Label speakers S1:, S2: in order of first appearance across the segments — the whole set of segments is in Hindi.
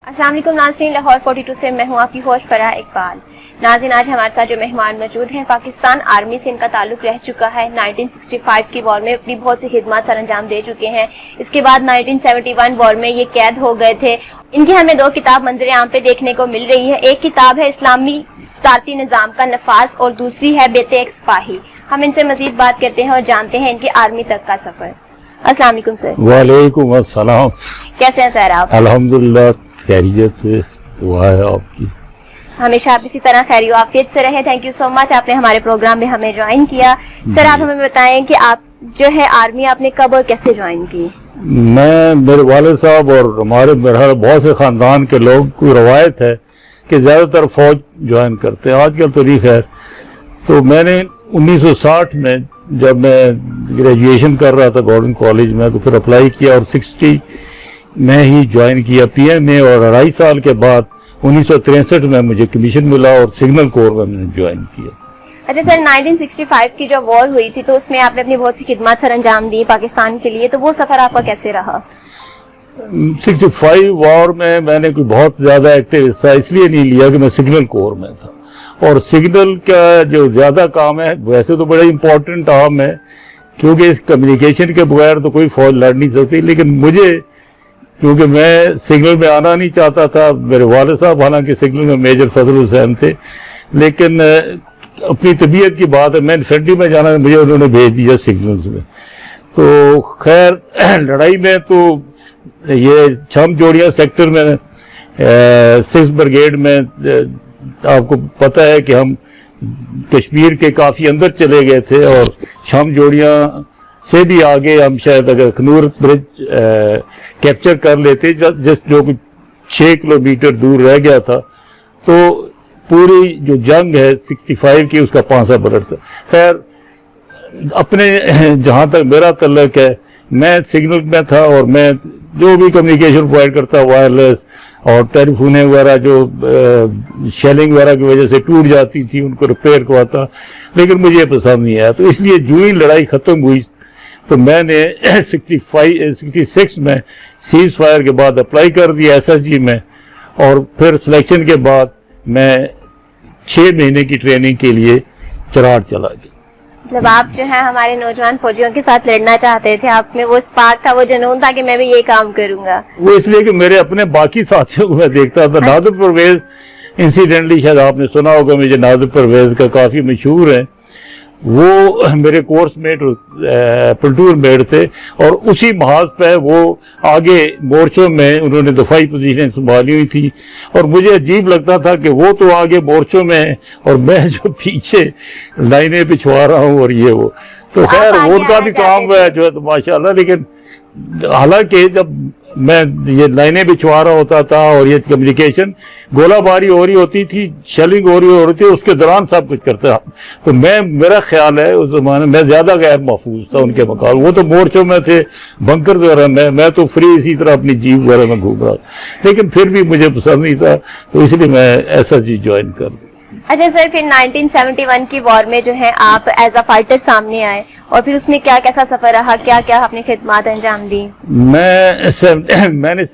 S1: अस्सलाम वालेकुम नाज़रीन, लाहौर 42 से मैं हूँ आपकी होस्ट फराह इकबाल। नाज़रीन, आज हमारे साथ जो मेहमान मौजूद हैं, पाकिस्तान आर्मी से इनका ताल्लुक रह चुका है। 1965 की वॉर में अपनी बहुत सी खिदमत सर अंजाम दे चुके हैं। इसके बाद 1971 वॉर में ये कैद हो गए थे। इनकी हमें दो किताब मंजर आम पे देखने को मिल रही है। एक किताब है इस्लामी सदारती निज़ाम का नफाज और दूसरी है बेते एक सिपाही। हम इनसे मजीद बात करते हैं और जानते हैं इनकी आर्मी तक का सफर। अस्सलाम वालेकुम सर।
S2: वालेकुम अस्सलाम।
S1: कैसे हैं सर आप?
S2: अल्हम्दुलिल्लाह, खैरियत से दुआ है आपकी।
S1: हमेशा आप इसी तरह खैरियो आफियत से रहे। थैंक यू सो मच, आपने हमारे प्रोग्राम में हमें ज्वाइन किया। सर, आप हमें बताएं कि आप जो है आर्मी आपने कब और कैसे ज्वाइन की?
S2: मैं, मेरे वालिद साहब और हमारे मेरे बहुत से खानदान के लोग की रवायत है कि ज्यादातर फौज ज्वाइन करते हैं, आजकल तो नहीं खैर। तो मैंने 1960 में जब मैं ग्रेजुएशन कर रहा था गवर्नमेंट कॉलेज में, तो फिर अप्लाई किया और 60 में ही ज्वाइन किया पीएम में, और 2.5 साल के बाद 1963 में मुझे कमीशन मिला और सिग्नल कोर में मैंने ज्वाइन किया।
S1: अच्छा सर, 1965 की जो वॉर हुई थी तो उसमें आपने अपनी बहुत सी खिदमत सर अंजाम दी पाकिस्तान के लिए, तो वो सफर आपका कैसे रहा?
S2: 65 वॉर में मैंने कोई बहुत ज्यादा एक्टिव हिस्सा इसलिए नहीं लिया कि मैं सिग्नल कोर में था, और सिग्नल का जो ज्यादा काम है वैसे तो बड़ा इंपॉर्टेंट काम है, क्योंकि इस कम्युनिकेशन के बगैर तो कोई फौज लड़ नहीं सकती। लेकिन मुझे, क्योंकि मैं सिग्नल में आना नहीं चाहता था, मेरे वालिद साहब हालांकि सिग्नल में मेजर फजल हुसैन थे, लेकिन अपनी तबीयत की बात है, मैं इन्फेंट्री में जाना, मुझे उन्होंने भेज दिया सिग्नल्स में। तो खैर लड़ाई में तो ये छम जोड़िया सेक्टर में 6 ब्रिगेड में, आपको पता है कि हम कश्मीर के काफी अंदर चले गए थे, और छम जोड़िया से भी आगे हम शायद अगर खनूर ब्रिज कैप्चर कर लेते, जो कुछ 6 किलोमीटर दूर रह गया था, तो पूरी जो जंग है 65 की उसका पांसा पलट था। खैर अपने जहां तक मेरा तल्लक है, मैं सिग्नल में था और मैं जो भी कम्युनिकेशन प्रोवाइड करता, वायरलेस और टेलीफोन वगैरह जो शेलिंग वगैरह की वजह से टूट जाती थी, उनको रिपेयर करवाता, लेकिन मुझे पसंद नहीं आया। तो इसलिए जो ही लड़ाई खत्म हुई तो मैंने 66 में सीज फायर के बाद अप्लाई कर दिया SSG में, और फिर सिलेक्शन के बाद मैं 6 महीने की ट्रेनिंग के लिए चराड़ चला गया।
S1: मतलब आप जो है हमारे नौजवान फौजियों के साथ लड़ना चाहते थे, आप में वो स्पार्क था, वो जुनून था कि मैं भी ये काम करूंगा।
S2: वो इसलिए कि मेरे अपने बाकी साथियों को मैं देखता था। नादिर परवेज, इंसिडेंटली शायद आपने सुना होगा, मुझे नादिर परवेज का काफी मशहूर है, वो मेरे कोर्स मेट प्लटून मेट थे, और उसी महाज पे वो आगे मोर्चों में उन्होंने दफाई पोजीशन संभाली हुई थी, और मुझे अजीब लगता था कि वो तो आगे मोर्चों में है और मैं जो पीछे लाइनें पिछवा रहा हूँ, और ये वो तो खैर वो उनका भी काम है जो है तो माशाल्लाह। लेकिन हालांकि जब मैं ये लाइनें बिछवा रहा होता था और ये कम्युनिकेशन, गोलाबारी हो रही होती थी, शेलिंग हो रही होती थी, उसके दौरान सब कुछ करता, तो मेरा ख्याल है उस जमाने में ज्यादा गैर महफूज था उनके मुकाबले। वो तो मोर्चों में थे, बंकर वगैरह में, मैं तो फ्री इसी तरह अपनी जीप वगैरह में घूम रहा था, लेकिन फिर भी मुझे पसंद नहीं था, तो इसलिए मैं SSG ज्वाइन कर दिया।
S1: अच्छा सर, फिर 1971 की वॉर में जो है आप एज अ फाइटर सामने आए, और फिर उसमें क्या कैसा सफर रहा, क्या क्या अपनी खिदमत अंजाम दी?
S2: मैंने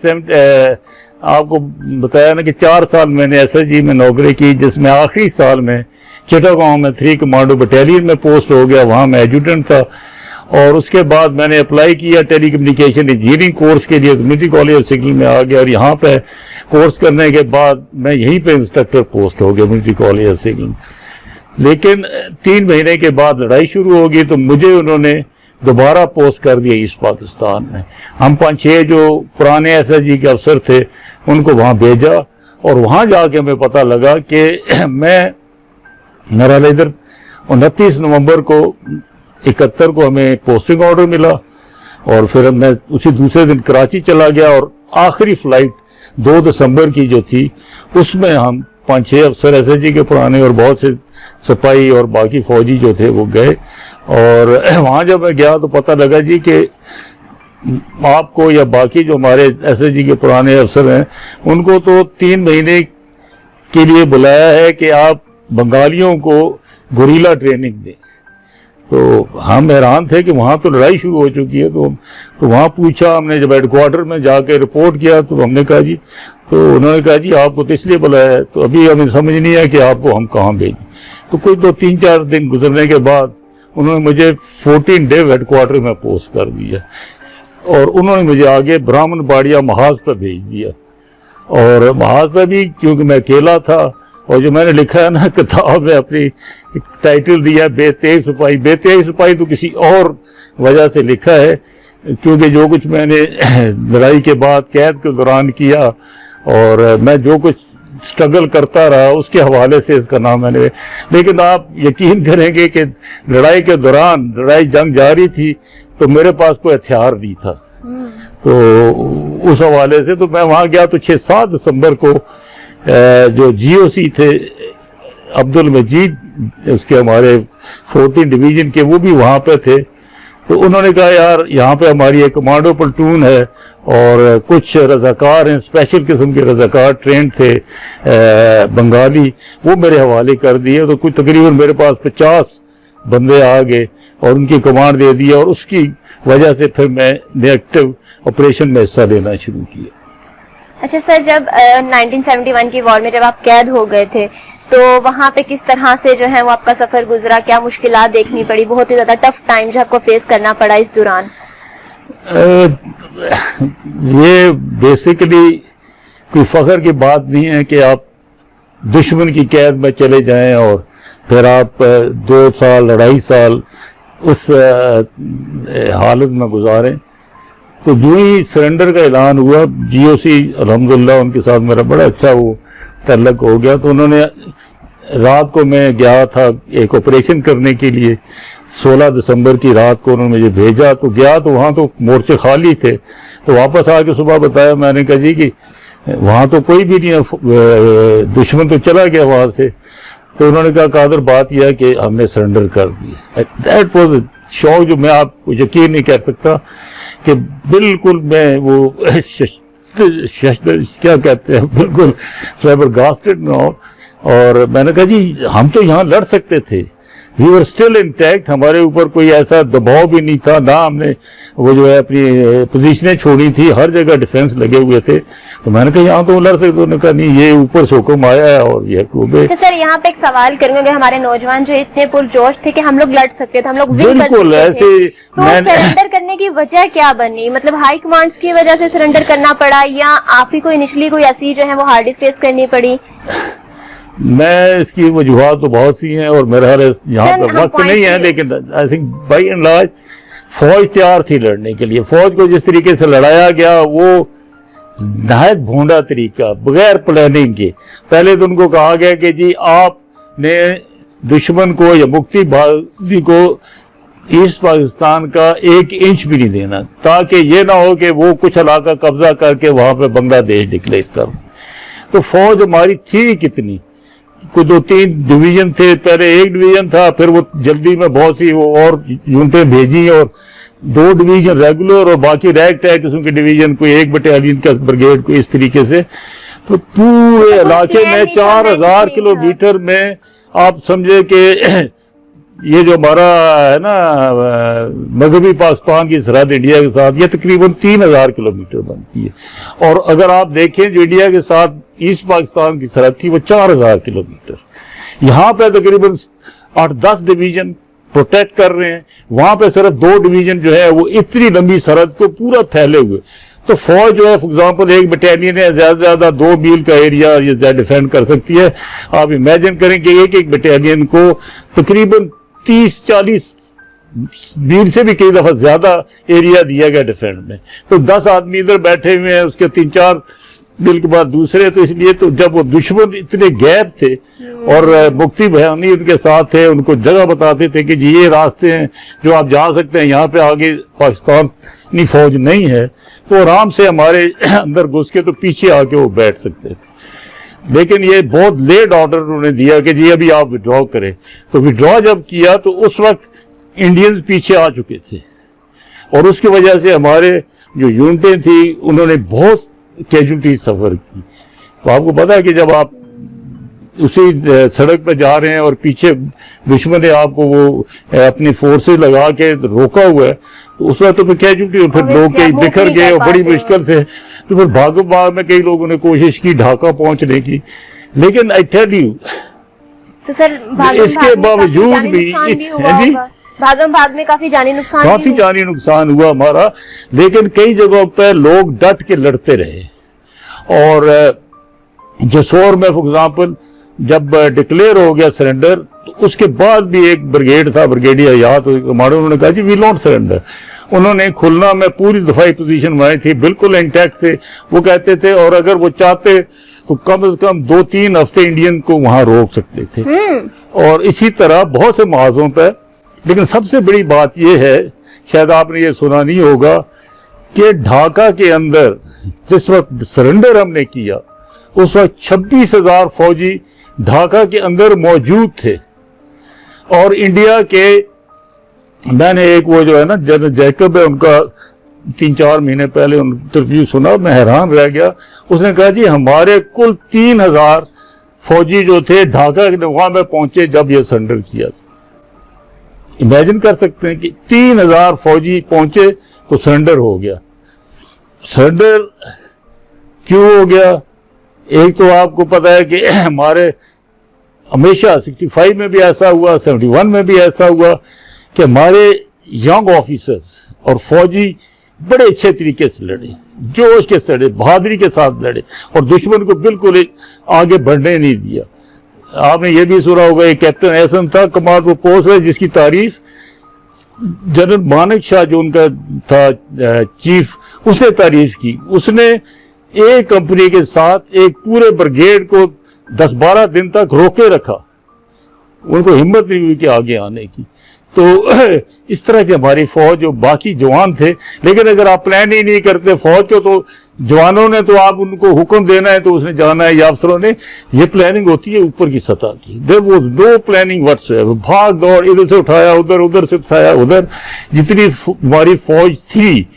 S2: आपको बताया ना कि 4 साल मैंने SSG में नौकरी की, जिसमें आखिरी साल में चिटागांव में 3 कमांडो बटालियन में पोस्ट हो गया, वहां मैं एजुटेंट था। और उसके बाद मैंने अप्लाई किया टेली कम्युनिकेशन इंजीनियरिंग कोर्स के लिए, कम्युनिटी कॉलेज ऑफ सिग्नल में आ गया, और यहाँ पे कोर्स करने के बाद मैं यहीं पे इंस्ट्रक्टर पोस्ट हो गया कम्युनिटी कॉलेज ऑफ सिग्नल। लेकिन 3 महीने के बाद लड़ाई शुरू होगी, तो मुझे उन्होंने दोबारा पोस्ट कर दिया ईस्ट पाकिस्तान में। हम 5-6 जो पुराने SSG के अफसर थे उनको वहां भेजा, और वहां जाके हमें पता लगा कि मैं मेरा इधर 29 नवंबर को 71 को हमें पोस्टिंग ऑर्डर मिला, और फिर मैं उसी दूसरे दिन कराची चला गया, और आखिरी फ्लाइट 2 दिसंबर की जो थी उसमें हम 5-6 अफसर SSG के पुराने और बहुत से सिपाही और बाकी फौजी जो थे वो गए। और वहां जब मैं गया तो पता लगा जी कि आपको या बाकी जो हमारे SSG के पुराने अफसर हैं उनको तो 3 महीने के लिए बुलाया है कि आप बंगालियों को गुरीला ट्रेनिंग दें। तो हम हैरान थे कि वहाँ तो लड़ाई शुरू हो चुकी है। तो वहाँ पूछा हमने, जब हेडक्वार्टर में जाके रिपोर्ट किया तो हमने कहा जी, तो उन्होंने कहा जी आपको तो इसलिए बुलाया है, तो अभी हमें समझ नहीं है कि आपको हम कहाँ भेजें। तो कुछ 2-3-4 दिन गुजरने के बाद उन्होंने मुझे 14 डे हेडक्वार्टर में पोस्ट कर दिया और उन्होंने मुझे आगे ब्राह्मणबाड़िया महाज पर भेज दिया। और महाज पर भी क्योंकि मैं अकेला था, और जो मैंने लिखा है ना किताब में, अपनी टाइटल दिया बेतेज सिपाही। बेतेज सिपाही तो किसी और वजह से लिखा है, क्योंकि जो कुछ मैंने लड़ाई के बाद कैद के दौरान किया और मैं जो कुछ स्ट्रगल करता रहा उसके हवाले से इसका नाम मैंने। लेकिन आप यकीन करेंगे कि लड़ाई के दौरान, लड़ाई जंग जारी थी, तो मेरे पास कोई हथियार नहीं था। तो उस हवाले से तो मैं वहाँ गया तो 6-7 दिसंबर को जो जीओसी थे अब्दुल मजीद, उसके हमारे 14 डिवीजन के, वो भी वहाँ पे थे। तो उन्होंने कहा यार यहाँ पे हमारी एक कमांडो प्लटून है और कुछ रजाकार हैं, स्पेशल किस्म के रजाकार ट्रेंड थे बंगाली, वो मेरे हवाले कर दिए। तो कुछ तकरीबन मेरे पास 50 बंदे आ गए और उनकी कमांड दे दी, और उसकी वजह से फिर मैंने एक्टिव ऑपरेशन में हिस्सा लेना शुरू किया।
S1: अच्छा सर, जब 1971 की वॉर में जब आप कैद हो गए थे, तो वहाँ पे किस तरह से जो है वो आपका सफर गुजरा, क्या मुश्किलात देखनी पड़ी, बहुत ही ज्यादा टफ टाइम जो आपको फेस करना पड़ा इस दौरान?
S2: ये बेसिकली कोई फख्र की बात नहीं है कि आप दुश्मन की कैद में चले जाएं और फिर आप 2 साल 2.5 साल उस हालत में गुजारें। तो जो ही सरेंडर का ऐलान हुआ, जीओसी अल्हम्दुलिल्लाह उनके साथ मेरा बड़ा अच्छा वो तल्लक हो गया। तो उन्होंने, रात को मैं गया था एक ऑपरेशन करने के लिए, 16 दिसंबर की रात को उन्होंने मुझे भेजा। तो गया तो वहाँ तो मोर्चे खाली थे। तो वापस आके सुबह बताया, मैंने कहा जी कि वहाँ तो कोई भी नहीं है, दुश्मन तो चला गया वहाँ से। तो उन्होंने कहा कादर बात यह है कि हमने सरेंडर कर दिया। दैट वाज शॉक, जो मैं आपको यकीन नहीं कर सकता कि बिल्कुल मैं वो क्या कहते हैं, बिल्कुल फ्लैबरगास्टेड में। और मैंने कहा जी हम तो यहाँ लड़ सकते थे, वी वर स्टिल इंटैक्ट, हमारे ऊपर कोई ऐसा दबाव भी नहीं था, ना हमने वो जो है अपनी पोजीशनें छोड़ी थी, हर जगह डिफेंस लगे हुए थे। तो मैंने कहा यहाँ तो लड़ सकते। उन्होंने कहा नहीं, ये ऊपर से हुक्म आया है और ये
S1: अच्छा सर, यहाँ पे एक सवाल करूंगा, हमारे नौजवान जो इतने पुरजोश थे कि हम लोग लड़ सकते थे, हम लोग विन कर सकते थे, तो सरेंडर करने की वजह क्या बनी? मतलब हाई कमांड्स की वजह से सरेंडर करना पड़ा, या आप ही को इनिशियली कोई ऐसी जो है वो हार्डिस फेस करनी पड़ी?
S2: मैं इसकी वजूहात तो बहुत सी हैं और मेरा यहाँ पर वक्त नहीं है, लेकिन I think by and large फौज तैयार थी लड़ने के लिए। फौज को जिस तरीके से लड़ाया गया वो नहायत भोंडा तरीका, बगैर प्लानिंग के। पहले तो उनको कहा गया कि जी आपने दुश्मन को या मुक्ति भागी को ईस्ट पाकिस्तान का 1 इंच भी नहीं देना, ताकि ये ना हो कि वो कुछ इलाका कब्जा करके वहां पे बांग्लादेश डिक्लेयर कर। तो फौज हमारी थी कितनी, कोई 2-3 डिवीजन थे, पहले 1 डिवीजन था, फिर वो जल्दी में बहुत सी वो और यूनिटें भेजी और 2 डिवीजन रेगुलर और बाकी रैग टैग किस्म के डिवीजन, कोई 1 बटालियन का ब्रिगेड को, इस तरीके से। तो पूरे इलाके में 4000 किलोमीटर में आप समझे कि ये जो हमारा है ना मगरबी पाकिस्तान की सरहद इंडिया के साथ, ये तकरीबन 3000 किलोमीटर बनती है। और अगर आप देखें जो इंडिया के साथ ईस्ट पाकिस्तान की सरहद थी वो 4000 किलोमीटर। यहाँ पे तकरीबन 8-10 डिवीजन प्रोटेक्ट कर रहे हैं, वहां पे सिर्फ 2 डिवीजन जो है वो इतनी लंबी सरहद को पूरा फैले हुए। तो फौज जो है फॉर एग्जाम्पल 1 बटालियन है, ज्यादा से ज्यादा 2 मील का एरिया ये डिफेंड कर सकती है। आप इमेजिन करें कि एक बटालियन को तकरीबन 30-40 मील से भी कई दफा ज्यादा एरिया दिया गया डिफेंड में। तो 10 आदमी इधर बैठे हुए हैं, उसके 3-4 मील के बाद दूसरे। तो इसलिए तो जब वो दुश्मन इतने गैप थे और मुक्ति बयानी उनके साथ थे, उनको जगह बताते थे कि जी ये रास्ते हैं जो आप जा सकते हैं, यहाँ पे आगे पाकिस्तानी फौज नहीं है, तो आराम से हमारे अंदर घुस के तो पीछे आके वो बैठ सकते थे। लेकिन ये बहुत लेट ऑर्डर उन्होंने दिया कि जी अभी आप विड्रॉ करें। तो विड्रॉ जब किया तो उस वक्त इंडियंस पीछे आ चुके थे और उसकी वजह से हमारे जो यूनिटें थी उन्होंने बहुत कैजुअल्टी सफर की। तो आपको पता है कि जब आप उसी सड़क पर जा रहे हैं और पीछे दुश्मन ने आपको वो अपनी फोर्सेस लगा के रोका हुआ है, तो उस वक्त तो फिर कैजुअल्टी और फिर लोग कई बिखर गए और बड़ी मुश्किल से तो फिर भागो भाग में कई लोगों ने कोशिश की ढाका पहुंचने की। लेकिन आई टेल यू,
S1: तो सर
S2: इसके बावजूद भी
S1: भागम भाग में काफी जानी
S2: नुकसान हुआ हमारा, लेकिन कई जगहों पर लोग डट के लड़ते रहे। और जसोर में फॉर एग्जाम्पल जब डिक्लेयर हो गया सरेंडर, तो उसके बाद भी एक ब्रिगेड था, ब्रिगेडियर याद कमांडर, उन्होंने कहा जी वी नॉट सरेंडर। उन्होंने खुलना में पूरी दफाई पोजीशन बनाई थी, बिल्कुल इंटैक्ट थे। वो कहते थे और अगर वो चाहते तो कम से कम 2-3 हफ्ते इंडियन को वहां रोक सकते थे। और इसी तरह बहुत से महाजों पर। लेकिन सबसे बड़ी बात यह है, शायद आपने ये सुना नहीं होगा, कि ढाका के अंदर जिस वक्त सरेंडर हमने किया उस वक्त 26,000 फौजी ढाका के अंदर मौजूद थे। और इंडिया के, मैंने एक वो जो है ना जनरल जैकब है, उनका 3-4 महीने पहले इंटरव्यू सुना, मैं हैरान रह गया। उसने कहा जी हमारे कुल 3,000 फौजी जो थे ढाका के वहां में पहुंचे जब ये सरेंडर किया। इमेजिन कर सकते हैं कि 3,000 फौजी पहुंचे तो सरेंडर हो गया। सरेंडर क्यों हो गया? एक तो आपको पता है कि हमारे हमेशा 65 में भी ऐसा हुआ, 71 में भी ऐसा हुआ कि हमारे यंग ऑफिसर्स और फौजी बड़े अच्छे तरीके से लड़े, जोश के लड़े, बहादुरी के साथ लड़े और दुश्मन को बिल्कुल आगे बढ़ने नहीं दिया। आपने ये भी सुना होगा, एक कैप्टन एहसन था कमांड पर पोस्ट है, जिसकी तारीफ जनरल मानेक शाह जो उनका था चीफ, उसने तारीफ की। उसने एक कंपनी के साथ एक पूरे ब्रिगेड को 10-12 दिन तक रोके रखा, उनको हिम्मत नहीं हुई कि आगे आने की। तो इस तरह की हमारी फौज जो बाकी जवान थे, लेकिन अगर आप प्लान ही नहीं करते फौज को, तो जवानों ने तो आप उनको हुक्म देना है तो उसने जाना है, या अफसरों ने, ये प्लानिंग होती है ऊपर की सतह की। There was no planning whatsoever, भाग दौड़, इधर से उठाया उधर, उधर से उठाया उधर। जितनी हमारी फौज थी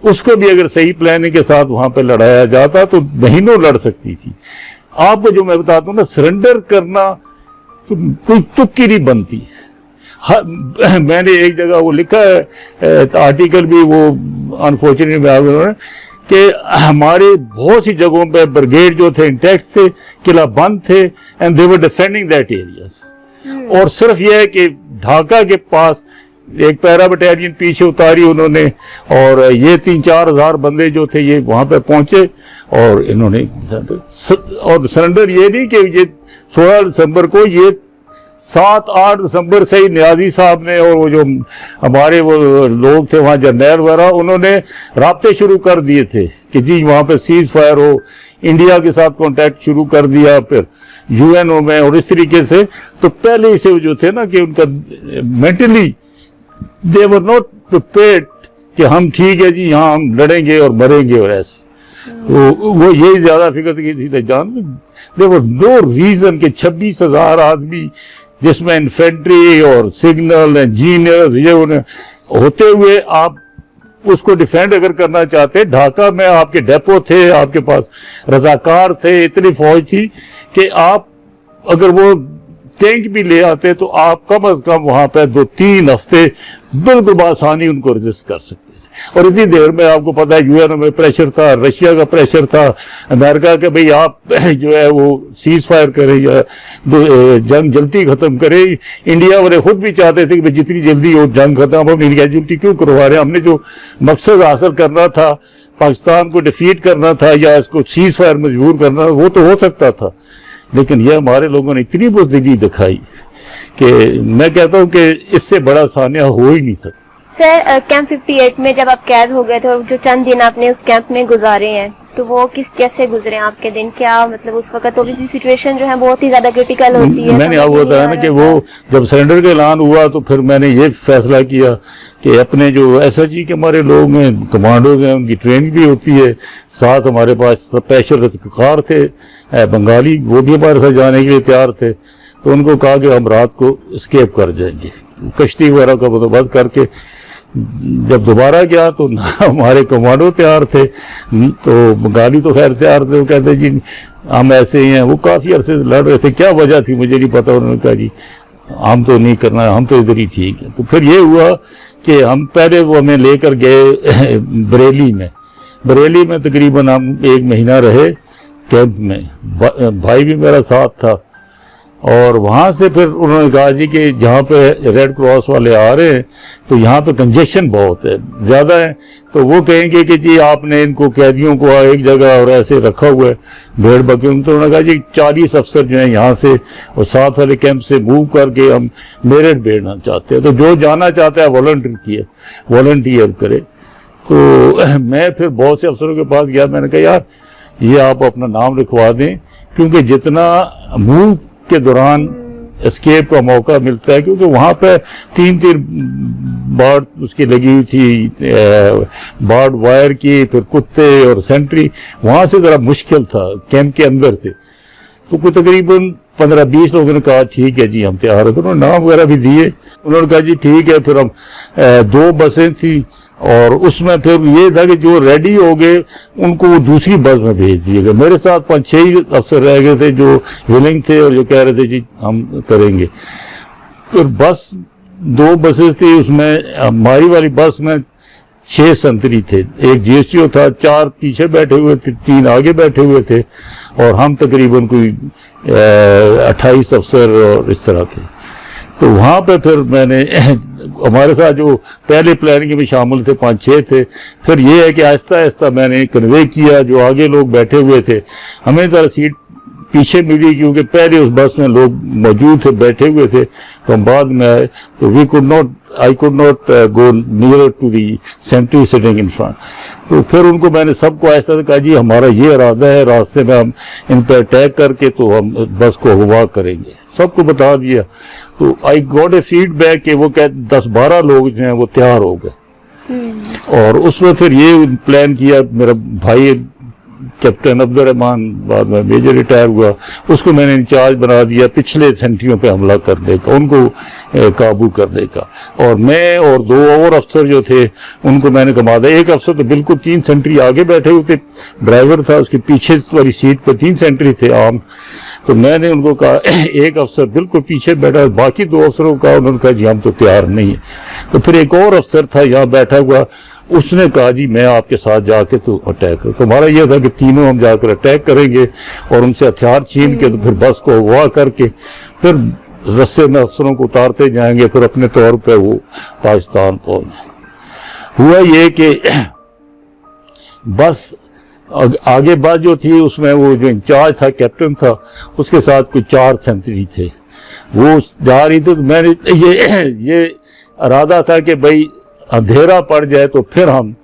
S2: उसको भी अगर सही प्लानिंग के साथ वहां पर लड़ाया जाता तो महीनों लड़ सकती थी। आपको जो मैं बताता हूँ ना, सरेंडर करना तो कोई तुक्की नहीं बनती। मैंने एक जगह वो लिखा है आर्टिकल भी, वो अनफॉर्चुनेटली में उन्होंने, कि हमारे बहुत सी जगहों पे ब्रिगेड जो थे इंटैक्ट थे, किला बंद थे, and they were defending that areas. और सिर्फ यह है कि ढाका के पास एक पैरा बटालियन पीछे उतारी उन्होंने, और ये 3-4 हजार बंदे जो थे ये वहां पे पहुंचे और इन्होंने, और सरेंडर ये नहीं कि ये 16 दिसंबर को, ये 7-8 दिसंबर से ही नियाजी साहब ने और वो जो हमारे वो लोग थे वहां जर्नैल वगैरह, उन्होंने राब्ते शुरू कर दिए थे कि जी वहां पे सीज फायर हो, इंडिया के साथ कांटेक्ट शुरू कर दिया, फिर यूएनओ में, और इस तरीके से। तो पहले से जो थे ना कि उनका mentally they were not prepared कि हम ठीक है जी यहाँ हम लड़ेंगे और मरेंगे और ऐसे। तो वो यही ज्यादा फिक्र की थी जान। देयर वाज नो रीजन कि 26,000 आदमी, जिसमें इन्फेंट्री और सिग्नल इंजीनियर ये होते हुए, आप उसको डिफेंड अगर करना चाहते, ढाका में आपके डेपो थे, आपके पास रजाकार थे, इतनी फौज थी कि आप अगर वो टैंक भी ले आते तो आप कम से कम वहां पर 2-3 हफ्ते बिल्कुल बआसानी उनको रजिस्ट कर सकते थे। और इतनी देर में आपको पता है यूएनओ में प्रेशर था, रशिया का प्रेशर था, अमेरिका के भाई आप जो है वो सीज फायर करें या जंग जल्दी खत्म करें। इंडिया वाले खुद भी चाहते थे कि जितनी जल्दी हो जंग खत्म, हम कैजुअल्टी क्यों करवा रहे हैं, हमने जो मकसद हासिल करना था, पाकिस्तान को डिफीट करना था या इसको सीज फायर मजबूर करना, वो तो हो सकता था। लेकिन यह हमारे लोगों ने इतनी बुज़दिली दिखाई कि मैं कहता हूं कि इससे बड़ा सानिया हो ही नहीं सकता।
S1: सर, कैंप 58 में जब आप कैद हो गए थे और जो चंद दिन आपने उस कैंप में गुजारे हैं, तो वो कैसे गुजरे आपके दिन? क्या मतलब उस वक्त ओबियसली सिचुएशन जो है बहुत ही ज्यादा क्रिटिकल होती है।
S2: मैंने आपको बताया ना कि वो जब सरेंडर का ऐलान हुआ तो फिर मैंने ये फैसला किया कि अपने जो SSG के हमारे लोग हैं, कमांडोज हैं, उनकी ट्रेनिंग भी होती है, साथ हमारे पास स्पेशल कार थे बंगाली, वो भी हमारे साथ जाने के लिए तैयार थे। तो उनको कहा कि हम रात को स्केप कर जाएंगे, कश्ती वगैरह का बंदोबस्त करके जब दोबारा गया तो ना हमारे कमांडो तैयार थे, तो गाड़ी तो खैर तैयार थे। वो कहते जी हम ऐसे ही हैं। वो काफ़ी अरसे से लड़ रहे थे, क्या वजह थी मुझे नहीं पता। उन्होंने कहा जी हम तो नहीं करना, हम तो इधर ही ठीक है। तो फिर ये हुआ कि हम पहले वो हमें लेकर गए बरेली में। बरेली में तकरीबन हम 1 महीना रहे कैंप में, भाई भी मेरा साथ था। और वहाँ से फिर उन्होंने कहा जी कि जहाँ पे रेड क्रॉस वाले आ रहे हैं तो यहाँ पे कंजेशन बहुत है, ज़्यादा है, तो वो कहेंगे कि जी आपने इनको कैदियों को एक जगह और ऐसे रखा हुआ है भेड़ बकरियों। तो उन्होंने कहा जी 40 अफसर जो हैं यहाँ से और साथ वाले कैंप से मूव करके हम मेरठ भेजना चाहते हैं, तो जो जाना चाहता है वॉलंटियर करे। तो मैं फिर बहुत से अफसरों के पास गया, मैंने कहा यार ये आप अपना नाम लिखवा दें, क्योंकि जितना मूव के दौरान एस्केप का मौका मिलता है, क्योंकि वहाँ पे 3 बाड़ उसकी लगी हुई थी, बाड़ वायर की, फिर कुत्ते और सेंट्री, वहाँ से ज़रा मुश्किल था कैंप के अंदर से। तो कुछ तकरीबन 15-20 लोगों ने कहा ठीक है जी हम तैयार हैं, तो उन्होंने नाम वगैरह भी दिए। उन्होंने कहा जी ठीक है। फिर हम 2 बसें थी और उसमें फिर ये था कि जो रेडी हो गए उनको वो दूसरी बस में भेज दिए गए। मेरे साथ 5-6 ही अफसर रह गए थे जो विलिंग थे और जो कह रहे थे जी हम करेंगे। फिर बस 2 बसेस थी, उसमें हमारी वाली बस में 6 संतरी थे, एक जीएसटीओ था, 4 पीछे बैठे हुए थे, 3 आगे बैठे हुए थे और हम तकरीबन कोई 28 अफसर और इस तरह के। तो वहाँ पे फिर मैंने हमारे साथ जो पहले प्लानिंग में शामिल थे 5-6 थे। फिर ये है कि आहिस्ता आहिस्ता मैंने कन्वे किया, जो आगे लोग बैठे हुए थे हमें ज़रा सीट पीछे मिली, क्योंकि पहले उस बस में लोग मौजूद थे, बैठे हुए थे, तो हम बाद में आए। तो I could not go near to the sentry sitting in front. तो फिर उनको मैंने सबको ऐसा कहा जी हमारा ये इरादा है, रास्ते में हम इन पर अटैक करके तो हम बस को अगवा करेंगे, सबको बता दिया। तो आई गॉट ए फीडबैक कि वो कहते 10-12 लोग जो हैं वो तैयार हो गए। और उसमें फिर ये प्लान किया, मेरा भाई कैप्टन अब्दुल रहमान बाद में मेजर रिटायर हुआ, उसको मैंने इंचार्ज बना दिया पिछले सेंट्रियों पे हमला करने का, उनको काबू करने का। और मैं और 2 और अफसर जो थे उनको मैंने कमा दिया। एक अफसर तो बिल्कुल 3 सेंट्री आगे बैठे हुए थे, ड्राइवर था, उसकी पीछे वाली सीट पर 3 सेंट्री थे आम। तो मैंने उनको कहा, एक अफसर बिल्कुल पीछे बैठा, बाकी 2 अफसरों को कहा, उन्होंने कहा जी हम तो तैयार नहीं है। तो फिर एक और अफसर था यहाँ बैठा हुआ, उसने कहा जी मैं आपके साथ जाके तो अटैक करूँ। तो हमारा यह था कि तीनों हम जाकर अटैक करेंगे और उनसे हथियार छीन के तो फिर बस को अगवा करके फिर रस्ते में अफसरों को उतारते जाएंगे, फिर अपने तौर पे वो पाकिस्तान पहुंचे। हुआ ये कि बस आगे बस जो थी उसमें वो जो इंचार्ज था, कैप्टन था, उसके साथ कुछ 4 सेंट्री थे, वो जा रही थी। तो मैंने ये इरादा था कि भाई अंधेरा पड़ जाए तो फिर हम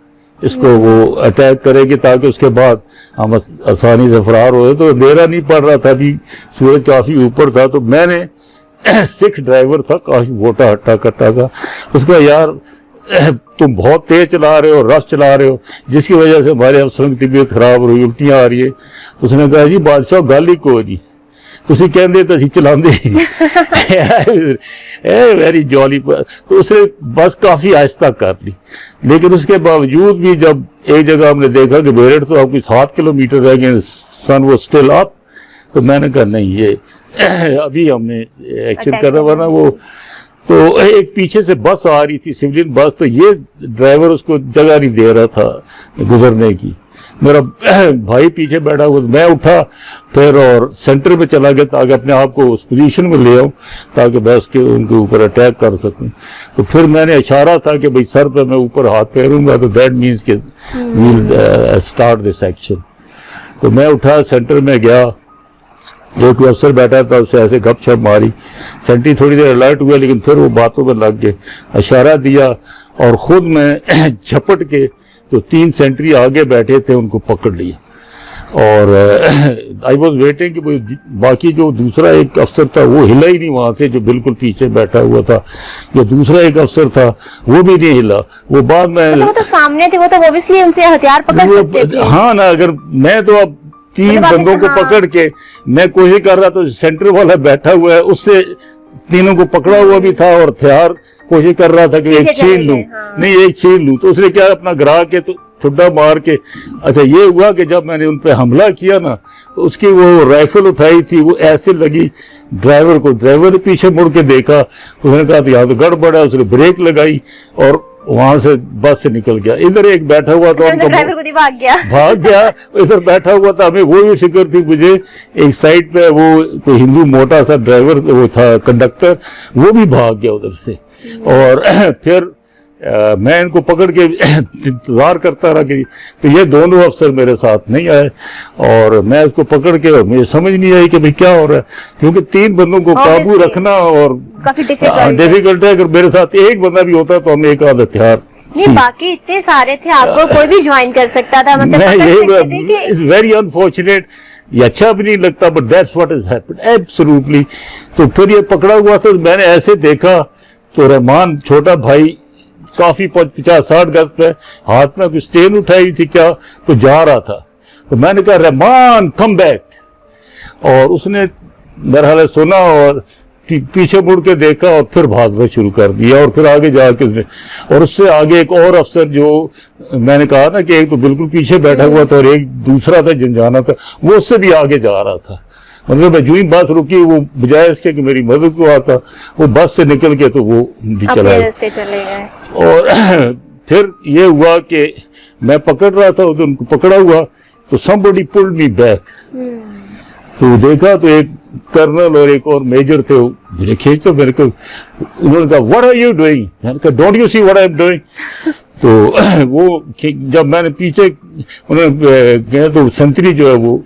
S2: इसको वो अटैक करेंगे, ताकि उसके बाद हम आसानी से फरार हो। तो अंधेरा नहीं पड़ रहा था, अभी सूरज काफ़ी ऊपर था। तो मैंने सिख ड्राइवर था, काफ़ी मोटा हट्टा कट्टा था, उसका यार तुम बहुत तेज चला रहे हो, रफ चला रहे हो, जिसकी वजह से हमारे अफसरों की तबीयत खराब हो रही, उल्टियाँ आ रही है। उसने कहा जी बादशाह गल ही को जी तुसी कहंदे तो असीं चलांदे वेरी जॉली। तो उसने बस काफ़ी आहिस्ता कर ली, लेकिन उसके बावजूद भी जब एक जगह हमने देखा कि मेरठ तो आपकी 7 किलोमीटर रह गए, सन वो स्टिल अप, तो मैंने कहा नहीं ये अभी हमने एक्शन करना, वरना वो तो एक पीछे से बस आ रही थी, सिविलियन बस, तो ये ड्राइवर उसको जगह नहीं दे रहा था गुजरने की। मेरा भाई पीछे बैठा हुआ, मैं उठा फिर और सेंटर में चला गया ताकि अपने आप को उस पोजीशन में ले आऊं ताकि मैं उनके ऊपर अटैक कर सकूं। तो फिर मैंने इशारा था कि भाई सर पे मैं ऊपर हाथ फेरूंगा, तो दैट मीन्स के वील स्टार्ट दिस एक्शन। तो मैं उठा, सेंटर में गया, जो कोई अफसर बैठा था उससे ऐसे गपशप मारी, सेंट्री थोड़ी देर अलर्ट हुआ, लेकिन फिर वो बातों में लग गए, इशारा दिया और खुद मैं झपट के तो 3 सेंट्री आगे बैठे थे उनको पकड़ लिया। और आई वॉज वेटिंग कि बाकी जो दूसरा एक अफसर था वो हिला ही नहीं वहां से, जो बिल्कुल पीछे बैठा हुआ था। जो दूसरा एक अफसर था वो भी नहीं हिला, वो बाद में
S1: वो तो सामने थे, वो तो ऑब्वियसली उनसे हथियार पकड़ सकते थे।
S2: हाँ ना, अगर मैं तो अब 3 बंदों को पकड़ के मैं कोशिश कर रहा था, सेंटर वाला बैठा हुआ है उससे तीनों को पकड़ा हुआ भी था और हथियार कोशिश कर रहा था कि एक छीन लूं, नहीं एक छीन लूं। तो उसने क्या अपना गिरा के तो ठुड्डा मार के, अच्छा ये हुआ कि जब मैंने उन पे हमला किया ना तो उसकी वो राइफल उठाई थी, वो ऐसे लगी ड्राइवर को। ड्राइवर ने पीछे मुड़ के देखा, उसने कहा यहाँ तो गड़बड़ है, उसने ब्रेक लगाई और वहां से बस से निकल गया। इधर एक बैठा हुआ था,
S1: ड्राइवर खुद ही भाग
S2: गया। इधर बैठा हुआ था, हमें वो भी फिक्र थी मुझे, एक साइड पे वो कोई हिंदू मोटा सा ड्राइवर वो था, कंडक्टर, वो भी भाग गया उधर से। और फिर मैं इनको पकड़ के इंतजार करता रहा कि तो ये दोनों अफसर मेरे साथ नहीं आए और मैं इसको पकड़ के, मुझे समझ नहीं आई कि भाई क्या हो रहा है, क्योंकि 3 बंदों को काबू रखना और
S1: काफी डिफिकल्ट
S2: है। अगर मेरे साथ एक बंदा भी होता तो हम एक आध हथियार
S1: नहीं, बाकी इतने सारे थे, आपको कोई भी ज्वाइन कर सकता था। मतलब
S2: इट्स वेरी अनफॉर्चुनेट, ये अच्छा भी नहीं लगता, but that's what is happened absolutely. तो फिर ये पकड़ा हुआ था, मैंने ऐसे देखा तो रहमान छोटा भाई काफी 50-60 गज पे हाथ में कुछ स्टेन उठाई थी क्या, तो जा रहा था। तो मैंने कहा रहमान कम बैक, और उसने मेरा हाल सुना और पीछे मुड़ के देखा और फिर भागना शुरू कर दिया। और फिर आगे जाके उसने, और उससे आगे एक और अफसर, जो मैंने कहा ना कि एक तो बिल्कुल पीछे बैठा हुआ था और एक दूसरा था जिनजाना था, वो उससे भी आगे जा रहा था। मतलब जो ही बस रुकी, वो बजाय इसके कि मेरी मदद को आता, वो बस से निकल के तो वो भी चला गया। और फिर ये हुआ कि मैं पकड़ रहा था, उनको पकड़ा हुआ तो somebody pulled me back। तो देखा तो एक कर्नल और एक और मेजर थे, मुझे खींचो, मेरे को उन्होंने कहा व्हाट आर यू डूइंग, मैंने कहा don't you see what I am doing. तो वो जब मैंने पीछे उन्होंने कहा तो संतरी जो है वो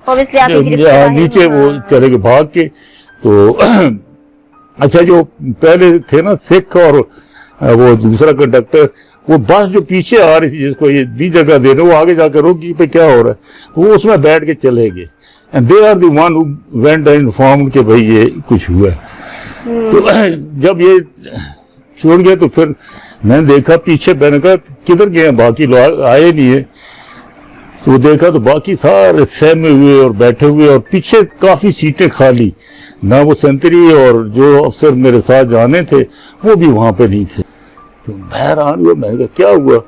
S2: नीचे वो चले गए भाग के। तो अच्छा जो पहले थे ना सिख और वो दूसरा कंडक्टर, वो बस जो पीछे आ रही थी जिसको ये दी जगह दे रहे, वो आगे जाकर रोकी पे क्या हो रहा है, वो उसमें बैठ के चले गए। And they are the one who went and informed कि भाई ये कुछ हुआ है। तो जब ये छोड़ गए तो फिर मैंने देखा पीछे, मैंने कहा किधर गए, बाकी लोग आए नहीं है। तो देखा तो बाकी सारे सहमे हुए और बैठे हुए, और पीछे काफी सीटें खाली, ना वो संतरी और जो अफसर मेरे साथ जाने थे वो भी वहां पे नहीं थे। तो मैं हैरान हुआ, मैंने कहा क्या हुआ।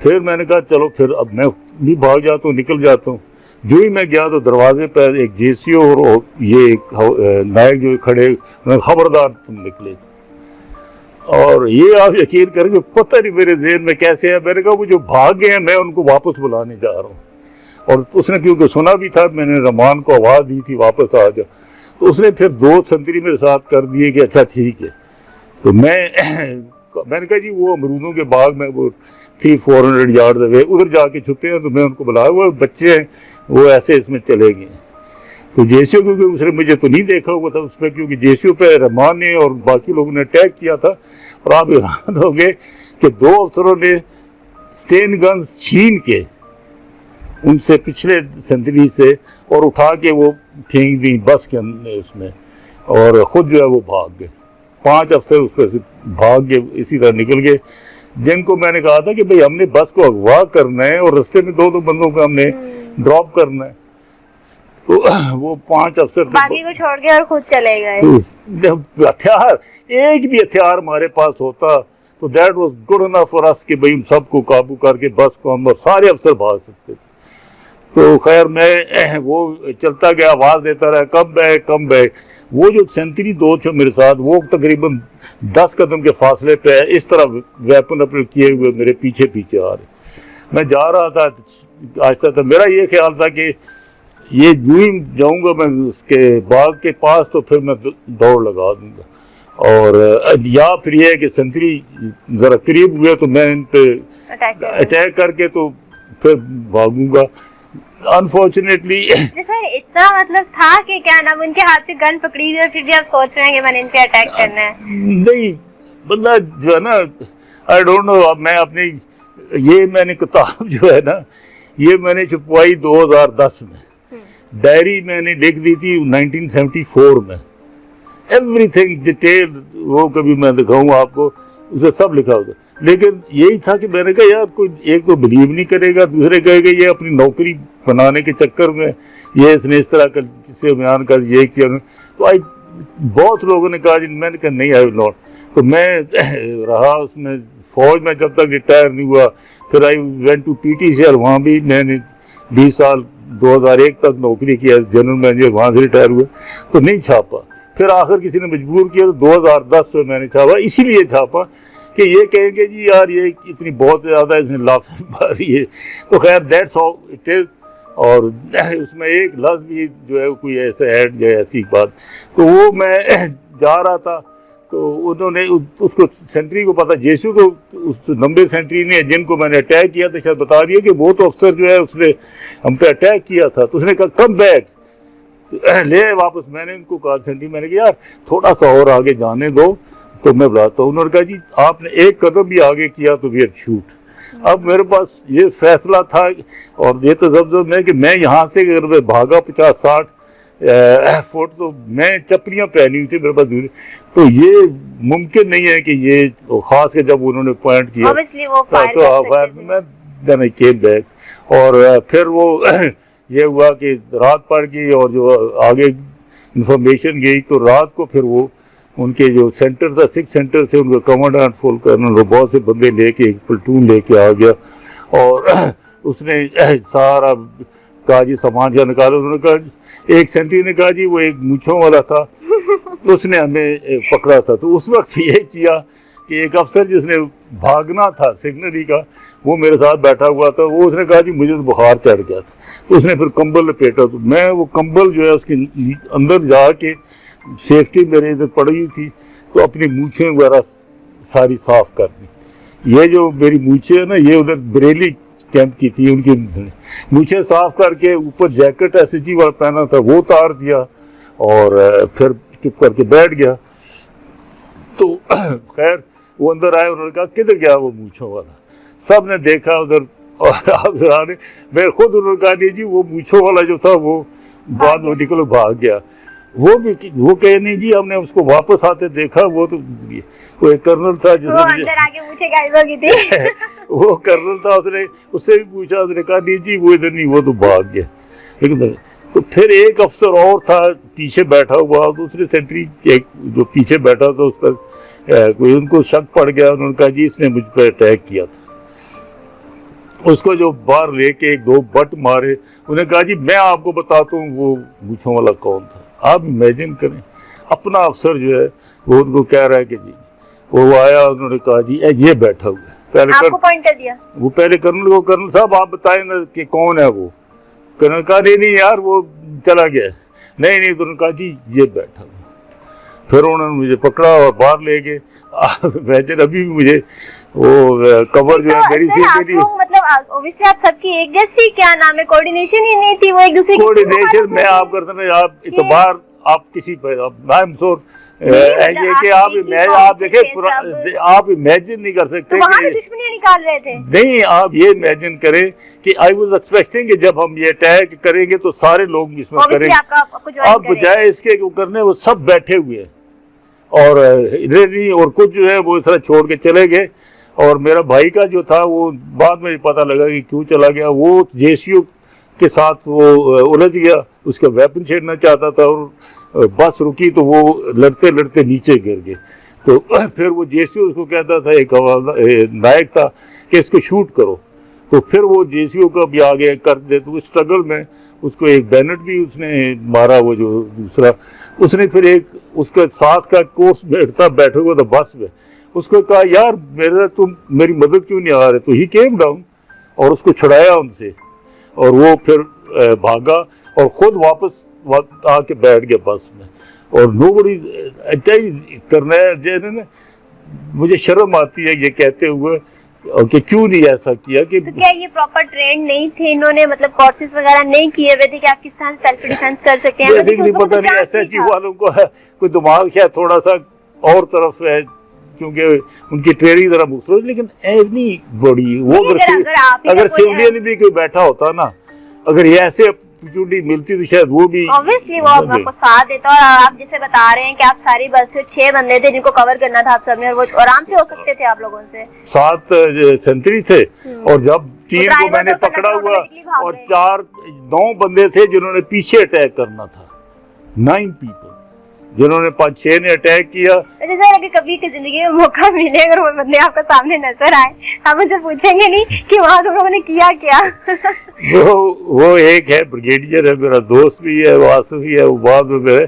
S2: फिर मैंने कहा चलो फिर अब मैं भी भाग जाता हूँ, निकल जाता हूँ। जो ही मैं गया तो दरवाजे पर एक जेसीओ और ये एक नायक जो खड़े, खबरदार तुम निकले। और ये आप यकीन करेंगे, पता नहीं मेरे ज़हन में कैसे है, मैंने कहा वो जो भाग गए हैं मैं उनको वापस बुलाने जा रहा हूँ। और उसने क्योंकि सुना भी था, मैंने रहमान को आवाज़ दी थी वापस आ जा, तो उसने फिर 2 संतरी मेरे साथ कर दिए कि अच्छा ठीक है। तो मैंने कहा जी वो अमरूदों के बाग में वो 300-400 यार्ड अवे उधर जाके छुपे हैं, तो मैं उनको बुलाया, वो बच्चे हैं वो ऐसे इसमें चले गए। तो जेसीओ क्योंकि उसने मुझे तो नहीं देखा हुआ था उसमें, क्योंकि जेसीओ पे रहमान ने और बाकी लोगों ने अटैक किया था। और आप हैरान हो गए कि 2 अफसरों ने स्टेन गन्स छीन के उनसे पिछले संतरी से और उठा के वो फेंक दी बस के अंदर उसमें, और खुद जो है वो भाग गए। 5 अफसर उस पर भाग के इसी तरह निकल गए, जिनको मैंने कहा था कि भाई हमने बस को अगवा करना है और रास्ते में 2 बंदों को हमने ड्रॉप करना है। तो वो 5 अफसर
S1: बाकी को छोड़ के और खुद चले गए।
S2: तो हथियार, एक भी हथियार हमारे पास होता तो that was good enough for us कि भाई सबको काबू करके बस को हम और सारे अफसर भाग सकते थे। तो खैर मैं वो चलता गया, आवाज देता रहा कम बैक कम बैक। वो जो सेंतरी 2 थे मेरे साथ, वो तकरीबन 10 कदम के फासले पे इस तरह वेपन अपने किए हुए मेरे पीछे पीछे आ रहे। मैं जा रहा था आहिस्ता था, मेरा ये ख्याल था कि ये यूं ही जाऊंगा मैं उसके बाग के पास तो फिर मैं दौड़ लगा दूंगा, और या फिर ये है कि संतरी जरा करीब हुए तो मैं इन पे अटैक करके तो फिर भागूंगा। अनफॉर्चुनेटली
S1: सर इतना मतलब था कि क्या नाम, उनके हाथ में गन पकड़ी हुई और फिर भी आप सोच रहे हैं कि मैंने इन पे अटैक करना है।
S2: नहीं, बंदा जो है ना, आई डोंट नो, अब मैं अपनी ये मैंने किताब जो है ना ये मैंने छपवाई 2010 में, डायरी मैंने लिख दी थी 1974 में, एवरीथिंग डिटेल, वो कभी मैं दिखाऊंगा आपको, उसे सब लिखा होगा। लेकिन यही था कि मैंने कहा यार कोई एक तो बिलीव नहीं करेगा, दूसरे कहेगा ये अपनी नौकरी बनाने के चक्कर में ये इसने इस तरह कर किससे बयान कर ये किया। तो आई बहुत लोगों ने कहा जी, मैंने कहा नहीं आई विल नॉट। तो मैं रहा उसमें फौज में जब तक रिटायर नहीं हुआ। फिर आई वेंट टू PTCL, वहाँ भी मैंने 20 साल 2001 तक नौकरी किया, जनरल मैनेजर, वहाँ से रिटायर हुए तो नहीं छापा। फिर आखिर किसी ने मजबूर किया तो 2010 में मैंने छापा। इसीलिए छापा कि ये कहेंगे जी यार ये इतनी बहुत ज़्यादा इसने लाफाबाजी है। तो खैर दैट्स हाउ इट इज़। और उसमें एक लफ्ज़ भी जो है कोई ऐसा ऐड या ऐसी बात, तो वो मैं जा रहा था तो उन्होंने उसको सेंट्री को पता, जेसू को उस लंबे सेंट्री ने जिनको मैंने अटैक किया था शायद बता दिया कि वो तो अफसर जो है उसने हम पे अटैक किया था। तो उसने कहा कम बैक, ले वापस। मैंने उनको कहा सेंट्री, मैंने कहा यार थोड़ा सा और आगे जाने दो तो मैं बुलाता हूँ। उन्होंने कहा जी आपने एक कदम भी आगे किया तो वी शूट। अब मेरे पास ये फैसला था और ये तो जब मैं कि मैं यहाँ से अगर मैं भागा 50-60 फुट तो मैं चप्पलियाँ पहनी हुई थी मेरे पास दूरी, तो ये मुमकिन नहीं है कि ये खास के जब उन्होंने पॉइंट किया तो मैं देन आई केम बैक। और फिर वो ये हुआ कि रात पड़ गई और जो आगे इंफॉर्मेशन गई तो रात को फिर वो उनके जो सेंटर था 6 सेंटर से उनका कमांडेंट फुल कर्नल बहुत से बंदे लेके एक प्लेटून लेके आ गया और उसने सारा कहा जी सामान क्या निकालो। उन्होंने कहा, एक सेंट्री ने कहा जी वो एक मूंछों वाला था उसने हमें पकड़ा था। तो उस वक्त ये किया कि एक अफसर जिसने भागना था सिग्नली का वो मेरे साथ बैठा हुआ था, वो उसने कहा जी मुझे तो बुखार चढ़ गया था। तो उसने फिर कंबल लपेटा, तो मैं वो कंबल जो है उसके अंदर जाके सेफ्टी मेरे इधर पड़ी हुई थी तो अपनी मूछें वगैरह सारी साफ कर दी। ये जो मेरी मूछें है ना ये उधर बरेली कैंप की थी, उनकी मूछें साफ करके ऊपर जैकेट SG वाला पहना था वो उतार दिया और फिर चुप करके बैठ गया। तो खैर वो अंदर आए, उन्होंने कहा किधर गया वो मूछों वाला। सब ने देखा उधर और आप मैं खुद उन्होंने कहा नहीं जी वो मूछों वाला जो था वो बाद में निकल भाग गया। वो कहे नहीं जी हमने उसको वापस आते देखा, वो तो वो एक कर्नल था जिसने
S1: अंदर आके मुझे गायब हो गई थी
S2: वो कर्नल था, उसने उससे भी पूछा, उसने कहा नहीं जी वो इधर नहीं, वो तो भाग गया। लेकिन तो फिर एक अफसर और था पीछे बैठा हुआ, दूसरे सेंट्री एक जो पीछे बैठा था उस पर कोई उनको शक पड़ गया। उन्होंने कहा जी इसने मुझ पर अटैक किया था। उसको जो बाहर लेके एक दो बट मारे, उन्हें कहा जी मैं आपको बताता हूँ वो मूंछों वाला कौन था। आप इमेजिन करें अपना अफसर जो है वो उनको कह रहा है कि जी वो आया, उन्होंने कहा जी ये बैठा हुआ है। पहले
S1: आपको पॉइंट कर दिया,
S2: वो पहले कर्नल को, कर्नल साहब आप बताएं ना कि कौन है वो। कर्नल कहा नहीं यार वो चला गया। नहीं तो उन्होंने कहा जी ये बैठा हुआ। फिर उन्होंने मुझे पकड़ा और बाहर ले गए। इमेजिन अभी भी मुझे वो कवर जो है मेरी सीट पे थी।
S1: मतलब ऑब्वियसली आप सबकी एक जैसी क्या नाम है कोऑर्डिनेशन ही नहीं थी, वो एक दूसरे की
S2: कोऑर्डिनेशन मैं आप करता ना आप इतबार आप किसी पर आई एम श्योर ये कि आप देखें आप इमेजिन नहीं कर सकते
S1: कि दुश्मनी निकाल रहे थे।
S2: नहीं आप ये इमेजिन करें कि आई वाज एक्सपेक्टिंग कि जब हम ये अटैक करेंगे तो सारे लोग इसमें करेंगे। अब बजाय इसके करने वो सब बैठे हुए हैं और नहीं और कुछ जो है वो इस तरह छोड़ के चले गए। और मेरा भाई का जो था वो बाद में पता लगा कि क्यों चला गया, वो JCO के साथ वो उलझ गया, उसका वेपन छेड़ना चाहता था और बस रुकी तो वो लड़ते लड़ते नीचे गिर गए। तो फिर वो JCO उसको कहता था, एक नायक था कि इसको शूट करो। तो फिर वो JCO का भी आगे कर दे, तो उस स्ट्रगल में उसको एक बैनट भी उसने मारा, वो जो दूसरा उसने फिर एक उसके साथ का कोर्स बैठता बैठे हुआ था बस में, उसको कहा यार मेरा तुम मेरी मदद क्यों नहीं आ रहे। तो ही केम डाउन और उसको छुड़ाया उनसे और वो फिर भागा और खुद वापस आके बैठ गया बस में। और नोबडी करना है, मुझे शर्म आती है ये कहते हुए कि क्यों नहीं ऐसा किया। कि
S1: तो क्या ये प्रॉपर ट्रेंड नहीं थे, इन्होंने मतलब कोर्सेज वगैरह नहीं किए हुए थे कि आप किस तरह सेल्फ डिफेंस कर सकते हैं?
S2: बेसिकली पता नहीं SHG वालों को है कोई दिमाग शायद थोड़ा सा और तरफ है क्योंकि उनकी ट्रेनिंग जरा मुख्तलिफ। लेकिन एवनी बड़ी वो अगर सिविलियन भी कोई बैठा होता ना, अगर ये ऐसे अपॉर्चुनिटी मिलती तो शायद वो भी
S1: ऑब्वियसली वो आपको साथ देता। और आप जैसे बता रहे हैं कि आप सारी बस से 6 बंदे थे जिनको कवर करना था आप सबने, और वो आराम से हो सकते थे आप लोगों से।
S2: 7 सेंट्री थे और जब 3 को मैंने पकड़ा हुआ और 9 बंदे थे जिन्होंने पीछे अटैक करना था। 9 पीपल जिन्होंने 5-6 ने अटैक किया।
S1: अच्छा सर, अगर कभी की जिंदगी में मौका मिले, अगर वो बंदे आपको सामने नजर आए, आप मुझे पूछेंगे नहीं कि वहाँ तुम लोगों ने किया क्या?
S2: वो एक है ब्रिगेडियर है, मेरा दोस्त भी है, वासु भी है, वो बाद में मेरे,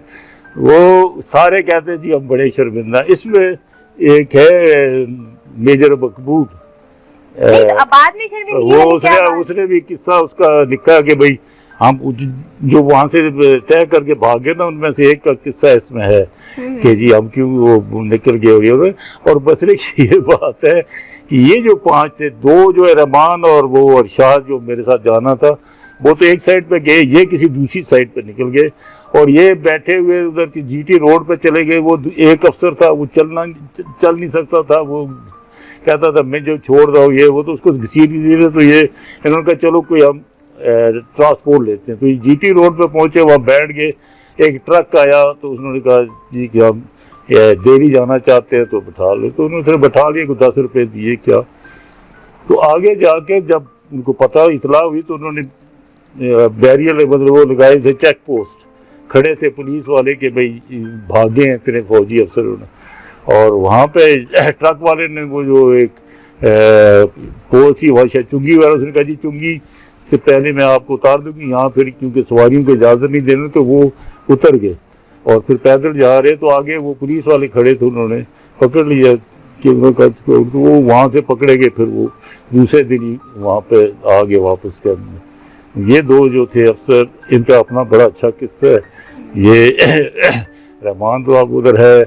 S2: वो सारे कहते हैं जी हम बड़े शर्मिंदा। इसमें एक है मेजर मकबूल,
S1: नहीं, तो अब बाद में शर्मिंदगी वाली क्या बात?
S2: उसने भी किस्सा उसका लिखा कि भाई हम जो वहां से तय करके भागे ना, उनमें से एक का किस्सा इसमें है कि जी हम क्यों वो निकल गए हो। और बस एक ये बात है कि ये जो 5 थे, 2 जो है रहमान और वो अरशाद जो मेरे साथ जाना था, वो तो एक साइड पे गए, ये किसी दूसरी साइड पे निकल गए और ये बैठे हुए उधर की जीटी रोड पे चले गए। वो एक अफसर था, वो चल नहीं सकता था, वो कहता था मैं जो छोड़ रहा हूँ ये वो, तो उसको घसीट, तो ये इन्होंने कहा चलो कोई हम ट्रांसपोर्ट लेते हैं। तो ये जीटी रोड पे पहुंचे, वहाँ बैठ गए। एक ट्रक आया तो उन्होंने कहा जी कि हम दिल्ली जाना चाहते हैं तो बैठा लो। तो उन्होंने बैठा लिया, 10 रुपए दिए क्या। तो आगे जाके जब उनको पता इतला हुई तो उन्होंने बैरियर मतलब वो लगाए थे, चेक पोस्ट खड़े थे पुलिस वाले के भाई भागे हैं इतने फौजी अफसरों ने। और वहाँ पे ट्रक वाले ने वो जो एक पोस्ट थी वहाँ शायद चुंगी वाला, उसने कहा जी चुंगी से पहले मैं आपको उतार दूंगी यहाँ, फिर क्योंकि सवारियों को इजाज़त नहीं देने, तो वो उतर गए और फिर पैदल जा रहे। तो आगे वो पुलिस वाले खड़े थे, उन्होंने पकड़ लिया कि वो वहाँ से पकड़े गए, फिर वो दूसरे दिन ही वहाँ पे आ गए वापस के अंदर। ये 2 जो थे अफसर, इनका अपना बड़ा अच्छा किस्सा है। ये रहमान तो आप उधर है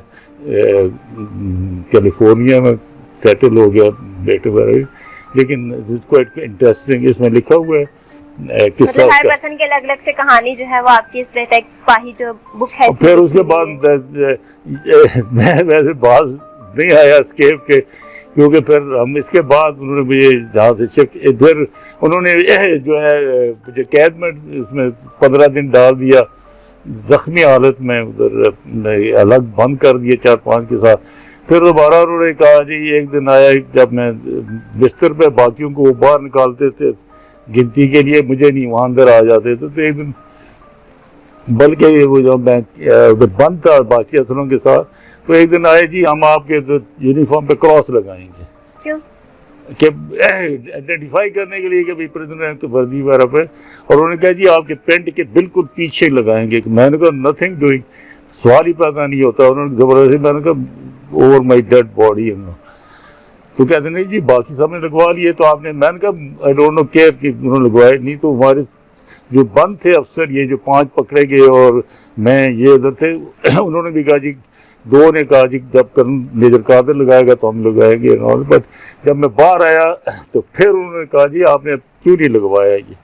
S2: कैलिफोर्निया में सेटल हो गया बेटे वगैरह, लेकिन क्वाइट इंटरेस्टिंग इसमें लिखा हुआ है किस्सा।
S1: हर पर्सन की अलग अलग से कहानी जो है वो आपकी इस बेहतर सिपाही जो बुक है।
S2: फिर उसके बाद मैं वैसे बाज नहीं आया स्केप के, क्योंकि फिर हम इसके बाद उन्होंने मुझे जहाँ से शिफ्ट इधर उन्होंने जो है मुझे कैद में उसमें 15 दिन डाल दिया, जख्मी हालत में उधर अलग बंद कर दिए 4-5 के साथ। फिर दोबारा उन्होंने कहा जी, एक दिन आया जब मैं बिस्तर पे बाकियों को वो बाहर निकालते थे गिनती के लिए, मुझे नहीं, वहाँ अंदर आ जाते थे। तो एक दिन बल्कि वो जो मैं बंद था बाकी अफसरों के साथ, तो एक दिन आए जी हम आपके तो यूनिफॉर्म पे क्रॉस लगाएंगे।
S1: क्यों?
S2: कि आइडेंटिफाई करने के लिए कि भाई प्रिजनर तो वर्दी वगैरह पे। और उन्होंने कहा जी आपके पेंट के बिल्कुल पीछे लगाएंगे। मैंने कहा नथिंग डूइंग, सवाल ही पैदा नहीं होता। उन्होंने जबरदस्ती, मैंने कहा ओवर माई डेड बॉडी। तो कहते नहीं जी बाकी सबने लगवा लिए तो आपने, मैंने कहा आई डोंट नो केयर कि उन्होंने लगवाए नहीं। तो हमारे जो बंद थे अफसर, ये जो 5 पकड़े गए और मैं ये इधर थे, उन्होंने भी कहा जी, 2 ने कहा जी जब मेजर कादर लगाएगा तो हम लगाएंगे। बट जब मैं बाहर आया तो फिर उन्होंने कहा जी आपने क्यों नहीं लगवाया ये।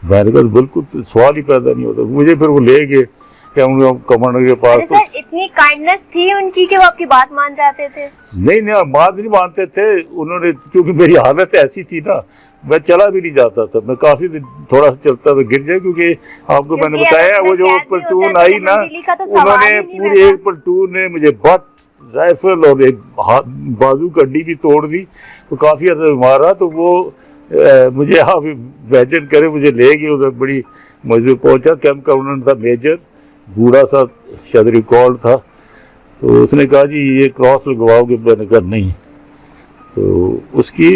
S2: मैंने कहा बिल्कुल सवाल ही पैदा नहीं होता। मुझे फिर वो ले गए क्या कमांडर के पास।
S1: सर इतनी काइंडनेस थी उनकी कि वो आपकी बात मान जाते थे?
S2: नहीं, बात नहीं मानते थे उन्होंने, क्योंकि मेरी हालत ऐसी थी ना, मैं चला भी नहीं जाता था। मैं काफी थोड़ा सा चलता था गिर जाए, क्योंकि आपको मैंने बताया वो जो प्लेटून आई ना, उन्होंने पूरी एक प्लेटून ने मुझे बट राइफल और एक बाजू की हड्डी भी तोड़ दी, तो काफी हद तक मारा। तो वो मुझे आप इमेजिन करें, मुझे ले गए उधर, बड़ी मजदूर पहुंचा। कैंप कमांडेंट था मेजर, बूढ़ा सा शायद रिकॉर्ड था। तो उसने कहा जी ये क्रॉस लगवाओगे? मैंने कहा नहीं। तो उसकी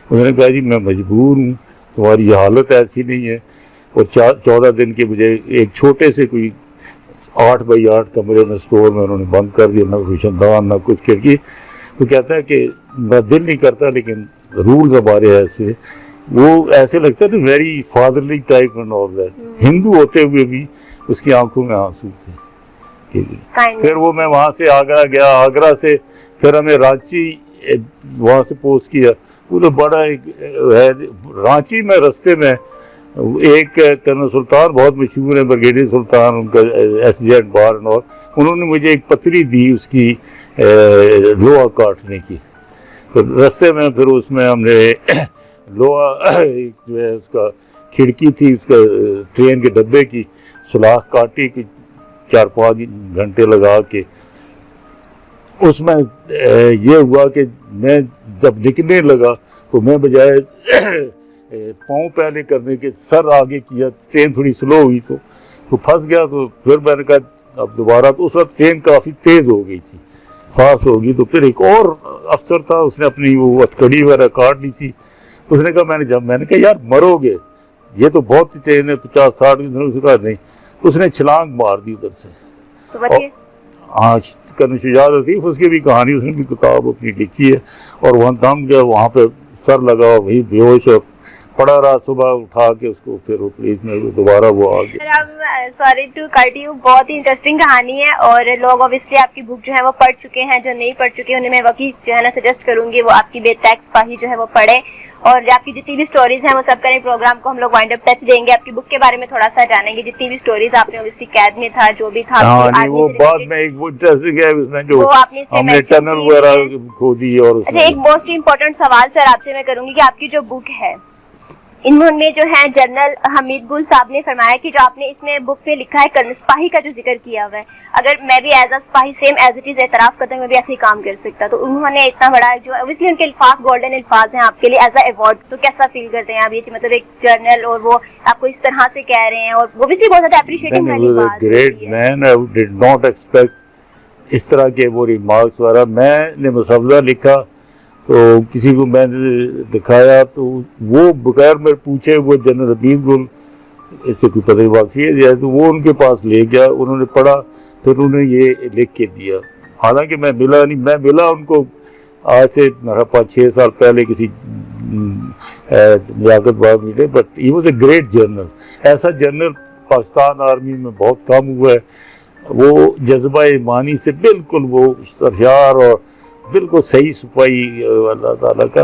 S2: उन्होंने कहा जी मैं मजबूर हूँ, तुम्हारी हालत ऐसी नहीं है। और 14 दिन के मुझे एक छोटे से कोई 8 बाई 8 कमरे में स्टोर में उन्होंने बंद कर दिया, ना रोशनदान ना कुछ खिड़की। तो कहता है कि मैं दिल नहीं करता, लेकिन रूल्स हमारे ऐसे, वो ऐसे लगता है very fatherly type and all that. Hindu होते हुए भी उसकी आंखों में आंसू थे। फिर वो मैं वहाँ से आगरा गया, आगरा से फिर हमें रांची वहाँ से पोस्ट किया। वो तो बड़ा एक है रांची में, रास्ते में एक कर्नल सुल्तान बहुत मशहूर है, ब्रिगेडियर सुल्तान, उनका एसजेड बार और उन्होंने मुझे एक पतरी दी उसकी लोहा काटने की। तो रास्ते में फिर उसमें हमने लोहा जो है उसका खिड़की थी उसका ट्रेन के डब्बे की सुलाख काटी कि 4-5 घंटे लगा के। उसमें ये हुआ कि मैं जब निकलने लगा तो मैं बजाय पाँव पहले करने के सर आगे किया, ट्रेन थोड़ी स्लो हुई तो फंस गया। तो फिर मैंने कहा अब दोबारा, तो उस वक्त ट्रेन काफ़ी तेज़ हो गई थी, फास्ट हो गई, तो फिर एक और अफसर था, उसने अपनी वो हथकड़ी वगैरह काट ली थी। तो उसने कहा, मैंने कहा यार मरोगे, ये तो बहुत ट्रेन है 50-60 की, नहीं। उसने छलांग मार दी उधर से।
S1: तो बचिए।
S2: हाँ, कर्नल शुजात लतीफ़, उसकी भी कहानी, उसने भी किताब अपनी लिखी है। और वहाँ दम गया, वहाँ पे सर लगा, वही बेहोश और पड़ा रहा, सुबह उठा के उसको फिर वो पुलिस में दोबारा वो आ गया।
S1: सॉरी टू कट यू, बहुत ही इंटरेस्टिंग कहानी है और लोग ऑब्वियसली आपकी बुक जो है वो पढ़ चुके हैं, जो नहीं पढ़ चुके उन्हें मैं वकी जो है ना सजेस्ट करूंगी वो आपकी बेताक सिपाही जो है वो पढ़े और आपकी जितनी भी स्टोरीज हैं वो सब करें। प्रोग्राम को हम लोग वाइंड अप टच देंगे, आपकी बुक के बारे में थोड़ा सा जानेंगे, जितनी भी स्टोरीज आपने ऑब्वियसली कैद में था, जो भी था
S2: वो बाद में एक वो इंटरेस्टिंग है उसमें जो
S1: आपने
S2: हमने टनल वगैरह खो दी। और
S1: अच्छा, एक मोस्ट इम्पोर्टेंट सवाल सर आपसे मैं करूंगी कि आपकी जो बुक है, इन्होंने जो है जनरल हमीद गुल साहब ने फरमाया कि जो आपने इसमें बुक में लिखा है कर्नल सिपाही का जो जिक्र किया हुआ है, अगर मैं भी एज अ सिपाही सेम एज इट इज एतराफ करता हूँ मैं भी ऐसे ही काम कर सकता। तो उन्होंने इतना बड़ा जो ऑब्वियसली उनके अल्फाज गोल्डन अल्फाज हैं आपके लिए एज अ अवार्ड, तो कैसा फील करते हैं आप ये, मतलब एक जर्नल और वो आपको इस तरह से कह रहे हैं और ऑब्वियसली बहुत ज्यादा अप्रिशिएटिंग वाली बात है।
S2: Great man, I did not expect इस तरह के वो रिमार्क्स वगैरह। मैंने मुसव्वदा लिखा तो किसी को मैंने दिखाया तो वो बगैर मेरे पूछे वो जनरल हमीद गुल, इससे कोई पता वाकई है, तो वो उनके पास ले गया, उन्होंने पढ़ा, फिर उन्होंने ये लिख के दिया। हालांकि मैं मिला नहीं, मैं मिला उनको आज से मेरा 5-6 साल पहले किसी लियाकत बाद मिले, but he was a great general. ऐसा जनरल पाकिस्तान आर्मी में बहुत कम हुआ है। वो जज्बा ईमानी से बिल्कुल वो सरशार और बिल्कुल सही सिपाही अल्लाह ताला का।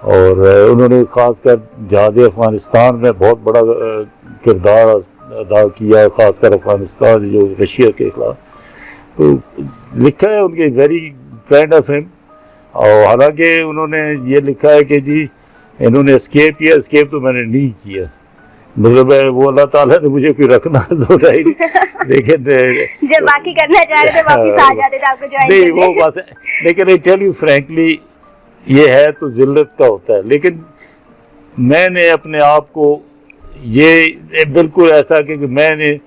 S2: और उन्होंने ख़ासकर जहाद अफ़गानिस्तान में बहुत बड़ा किरदार अदा किया, ख़ासकर अफ़गानिस्तान जो रशिया के खिलाफ। तो लिखा है उनके वेरी काइंड ऑफ हिम। और हालांकि उन्होंने ये लिखा है कि जी इन्होंने एस्केप किया, एस्केप तो मैंने नहीं किया, मतलब वो अल्लाह ताला ने मुझे कोई रखना तो नहीं, लेकिन
S1: जब बाकी करना चाह रहे थे वापस आ जाते थे आपको ज्वाइन करने।
S2: नहीं वो बात है, लेकिन आई टेल यू फ्रैंकली ये है तो जिल्लत का होता है, लेकिन मैंने अपने आप को ये बिल्कुल ऐसा कि मैंने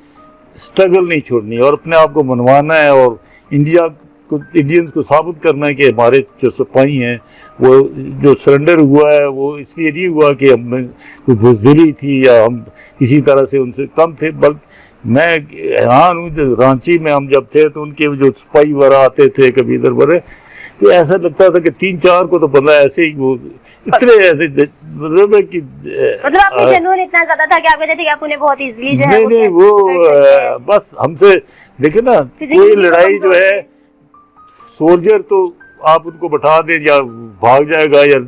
S2: स्ट्रगल नहीं छोड़नी और अपने आप को मनवाना है और इंडियंस को साबित करना है कि हमारे जो सिपाही हैं वो जो सरेंडर हुआ है वो इसलिए नहीं हुआ कि हमें कोई बुज़दिली थी या हम किसी तरह से उनसे कम थे, बल्कि मैं हैरान हूँ रांची में हम जब थे तो उनके जो सिपाही वगैरह आते थे कभी इधर बड़े, तो ऐसा लगता था कि 3-4 को तो बंदा ऐसे ही वो इतने ऐसे मतलब है कि
S1: मतलब आपका जुनून इतना ज्यादा था कि आप कहते थे कि आप उन्हें बहुत इजीली जो है
S2: नहीं वो बस हमसे देखिए ना, कोई लड़ाई जो है सोल्जर तो आप उनको बैठा दें या भाग जाएगा या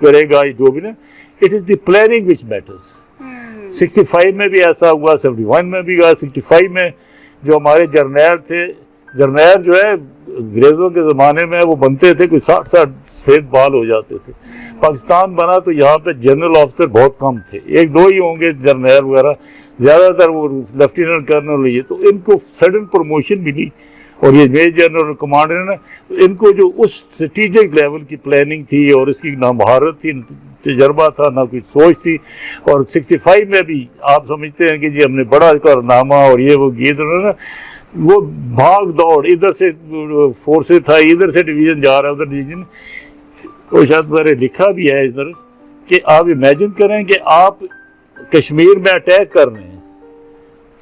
S2: करेगा जो भी ना, it is the planning which matters. 65 में भी ऐसा हुआ, 71 में भी हुआ, 65 में जो हमारे जर्नैल थे, जर्नैल जो है अंग्रेजों के ज़माने में वो बनते थे, कोई 60-60 सफेद बाल हो जाते थे। पाकिस्तान बना तो यहाँ पे जनरल ऑफिसर बहुत कम थे, 1-2 ही होंगे जर्नैल वगैरह, ज़्यादातर वो लेफ्टिनेंट कर्नल ये, तो इनको सडन प्रमोशन मिली और ये मेजर जनरल कमांडर है ना, इनको जो उस स्ट्रेटेजिक लेवल की प्लानिंग थी और इसकी ना महारत थी, तजर्बा था, ना कोई सोच थी। और 65 में भी आप समझते हैं कि जी हमने बड़ा कारनामा और ये वो गीत ना, वो भाग दौड़, इधर से फोर्सेस था, इधर से डिवीजन जा रहा है, उधर डिवीजन, और शायद मैंने लिखा भी है इधर कि आप इमेजिन करें कि आप कश्मीर में अटैक कर रहे हैं,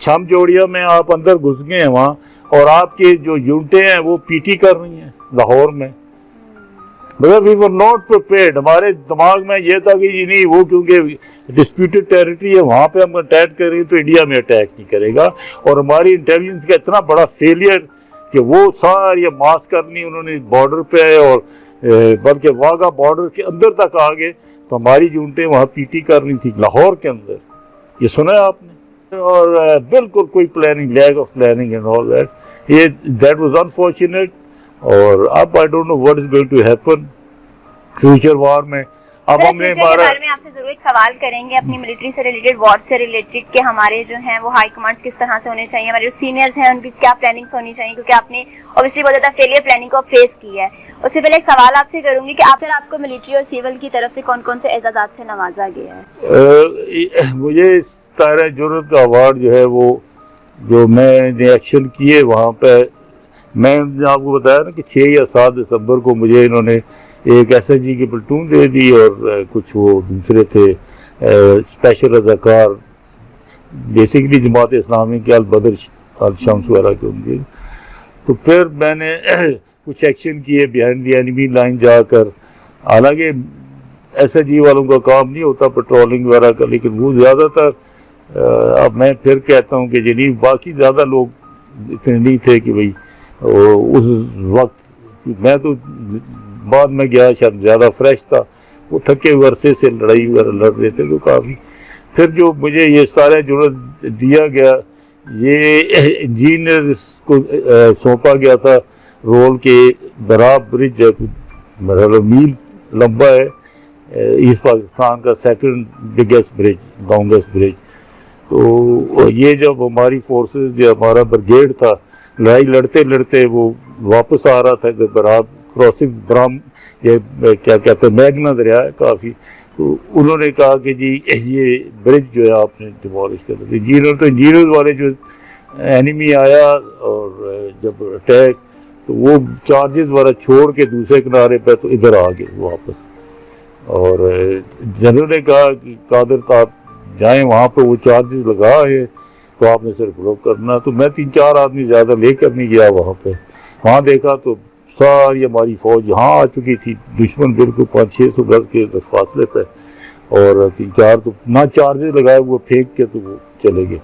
S2: छम जोड़िया में आप अंदर घुस गए हैं वहाँ, और आपकी जो यूनिटें हैं वो पीटी कर रही हैं लाहौर में, मतलब वी वर नॉट प्रिपेयर्ड। हमारे दिमाग में ये था कि ये नहीं, वो क्योंकि डिस्प्यूटेड टेरिटरी है वहाँ पे हम अटैक करेंगे तो इंडिया में अटैक नहीं करेगा, और हमारी इंटेलिजेंस का इतना बड़ा फेलियर कि वो सारी मास करनी उन्होंने बॉर्डर पे, और बल्कि वाघा बॉर्डर के अंदर तक आ गए, तो हमारी यूनिटें वहाँ पीटी कर रही थी लाहौर के अंदर, ये सुना है आपने? और बिल्कुल कोई planning, lack of planning and all that, ये दैट वाज अनफॉर्चुनेट। और अब I don't know what is going to happen future war में। अब हमने हमारा
S1: बारे में आपसे जरूर एक सवाल करेंगे, अपनी मिलिट्री से रिलेटेड, वॉर से रिलेटेड, कि हमारे जो हैं वो हाई कमांड्स किस तरह से होने चाहिए, हमारे जो सीनियर्स हैं उनकी क्या प्लानिंग्स होनी चाहिए, क्योंकि आपने ऑब्वियसली बहुत ज्यादा फेलियर प्लानिंग को फेस किया है। उससे पहले एक सवाल आपसे करूंगी कि आपको मिलिट्री और सिविल की तरफ से कौन कौन से एजाजात से नवाजा गया है?
S2: मुझे तारा जुर्रत का अवार्ड जो है वो जो मैंने एक्शन किए वहाँ पे, मैं आपको बताया ना कि 6 या 7 दिसंबर को मुझे इन्होंने एक SSG की प्लेटून दे दी और कुछ वो दूसरे थे स्पेशल रज़ाकार, बेसिकली जमात इस्लामी के अल बदर अल शम्स वगैरह के होंगे। तो फिर मैंने कुछ एक्शन किए बिहाइंड द एनिमी लाइन जाकर। हालांकि SSG वालों का काम नहीं होता पेट्रोलिंग वगैरह का, लेकिन वो ज़्यादातर अब मैं फिर कहता हूँ कि जिन्हीं बाकी ज़्यादा लोग इतने नहीं थे कि भाई उस वक्त, मैं तो बाद में गया शायद ज़्यादा फ्रेश था, वो थके वर्षे से लड़ाई वगैरह लड़ रहे थे तो काफ़ी। फिर जो मुझे ये सारा जुर्रत दिया गया, ये इंजीनियर को सौंपा गया था रोल के बराब ब्रिज मतलब मील लंबा है, ईस्ट पाकिस्तान का second biggest bridge, longest bridge. तो ये जब हमारी फोर्सेस, जो हमारा ब्रिगेड था, लड़ाई लड़ते लड़ते वो वापस आ रहा था बराब क्रॉसिंग ब्राम, ये क्या कहते हैं मैगना दरिया है काफ़ी, तो उन्होंने कहा कि जी ये ब्रिज जो है आपने डिमोलिश कर दिया। इंजीनियर वाले जो एनिमी आया और जब अटैक, तो वो चार्जेस वाला छोड़ के दूसरे किनारे पर तो इधर आ गए वापस। और जनरल ने कहा कि कादर तो आप जाएँ वहाँ पर, वो चार्जेस लगा है तो आपने सिर्फ ब्लॉक करना। तो मैं 3-4 आदमी ज़्यादा लेकर नहीं गया वहाँ पे। वहाँ देखा तो सारी हमारी फौज यहाँ आ चुकी थी, दुश्मन बिल्कुल 500-600 गज के फासले पे, और 3-4 तो ना चार्जेस लगाए वो फेंक के तो वो चले गए।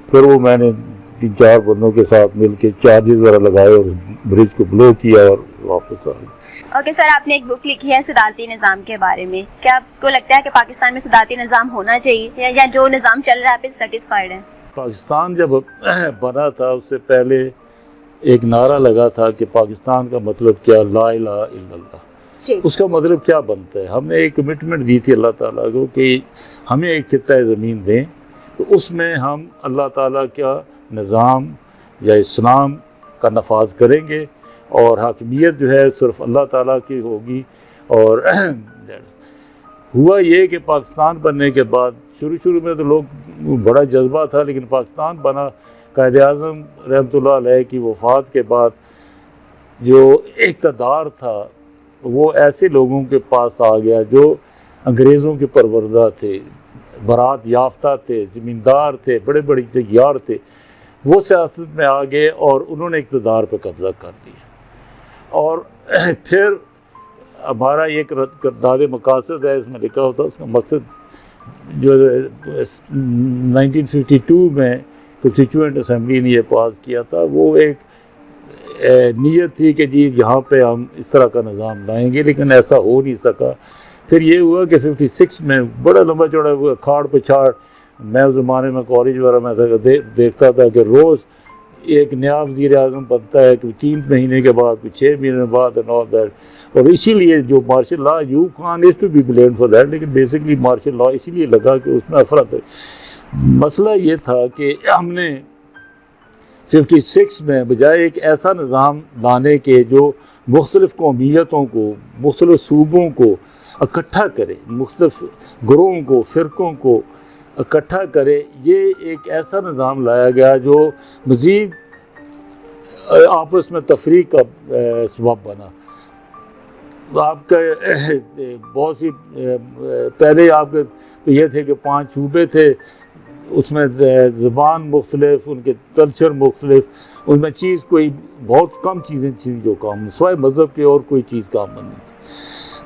S2: फिर वो मैंने 3-4 बंदों के साथ मिल के चार्जेस वगैरह लगाए और ब्रिज को ब्लॉक किया और वापस आ गए।
S1: ओके सर, आपने एक बुक लिखी है सदारती निज़ाम के बारे में। क्या आपको लगता है कि पाकिस्तान में सदारती निज़ाम होना चाहिए, या जो निज़ाम चल रहा है आप सेटिस्फाइड हैं?
S2: पाकिस्तान जब बना था उससे पहले एक नारा लगा था कि पाकिस्तान का मतलब क्या, ला इलाहा इल्लल्लाह। उसका मतलब क्या बनता है? हमने एक कमिटमेंट दी थी अल्लाह ताला को कि हमें एक खित्ता ज़मीन दें, तो उसमें हम अल्लाह ताला का निज़ाम या इस्लाम का नफाज करेंगे और हाकिमियत जो है सिर्फ अल्लाह ताला की होगी। और हुआ ये कि पाकिस्तान बनने के बाद शुरू में तो लोग बड़ा जज्बा था, लेकिन पाकिस्तान बना, कायद-ए-आज़म रहमतुल्लाह अलैह की वफ़ात के बाद जो इक़्तिदार था वो ऐसे लोगों के पास आ गया जो अंग्रेज़ों के परवरदा थे, बरात याफ्ता थे, ज़मींदार थे, बड़े बड़े तैयार थे। वो सियासत में आ गए और उन्होंने इक़्तिदार पर कब्ज़ा कर लिया। और फिर हमारा एक दादे मकासद है, इसमें लिखा होता है, उसका मकसद जो 1952 में कॉन्स्टिट्यूएंट असेंबली ने ये पास किया था, वो एक नीयत थी कि जी यहाँ पे हम इस तरह का निज़ाम लाएंगे, लेकिन ऐसा हो नहीं सका। फिर ये हुआ कि 56 में बड़ा लंबा चौड़ा हुआ खाड़ पछाड़। मैं उस ज़माने में कॉलेज वगैरह में देखता था कि रोज़ एक नया वज़ीर आज़म बनता है, कि 3 महीने के बाद, 6 महीने बाद एंड ऑल दैट। और इसीलिए जो martial law, Ayub Khan is to be blamed for that, लेकिन बेसिकली मार्शल लॉ इसीलिए लगा कि उसमें अफरा। मसला ये था कि हमने 56 में बजाय एक ऐसा निज़ाम लाने के जो मुख्तलिफ़ कौमियतों को, मुख्तलिफ़ सूबों को इकट्ठा करे, मुख्तलिफ़ ग्रोहों को, फ़िरक़ों को इकट्ठा करे, ये एक ऐसा निज़ाम लाया गया जो मज़ीद आपस में तफरीक का सबब बना। आपका बहुत सी पहले आपके तो ये थे कि 5 सूबे थे, उसमें ज़बान मुख्तलिफ, उनके कल्चर मुख्तलिफ, उनमें चीज़ कोई बहुत कम चीज़ें थी जो काम, सिवाय मज़हब के और कोई चीज़ काम नहीं थी।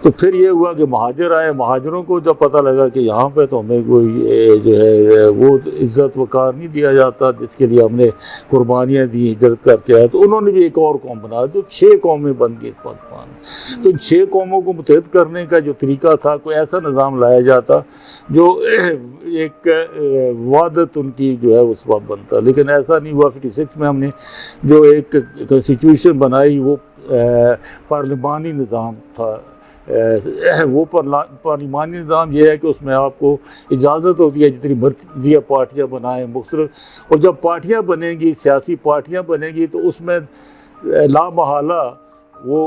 S2: तो फिर ये हुआ कि महाजर आए, महाजरों को जब पता लगा कि यहाँ पे तो हमें कोई जो है वो इज़्ज़त वक़ार नहीं दिया जाता जिसके लिए हमने कुर्बानियाँ दी, हिजरत करके आए, तो उन्होंने भी एक और कौम बनाया, तो 6 कौमें बन गई पाकिस्तान। तो इन 6 कौमों को मुत्तहिद करने का जो तरीका था, कोई ऐसा निज़ाम लाया जाता जो एक वादत उनकी जो है उस वक्त बनता, लेकिन ऐसा नहीं हुआ। 56 में हमने जो एक कॉन्स्टिट्यूशन बनाई वो पार्लिमानी निज़ाम था। वो पार्लिमानी निज़ाम ये है कि उसमें आपको इजाज़त होती है जितनी मर्जी पार्टियाँ बनाएं मुख्तलिफ, और जब पार्टियाँ बनेंगी, सियासी पार्टियाँ बनेंगी, तो उसमें लामहला वो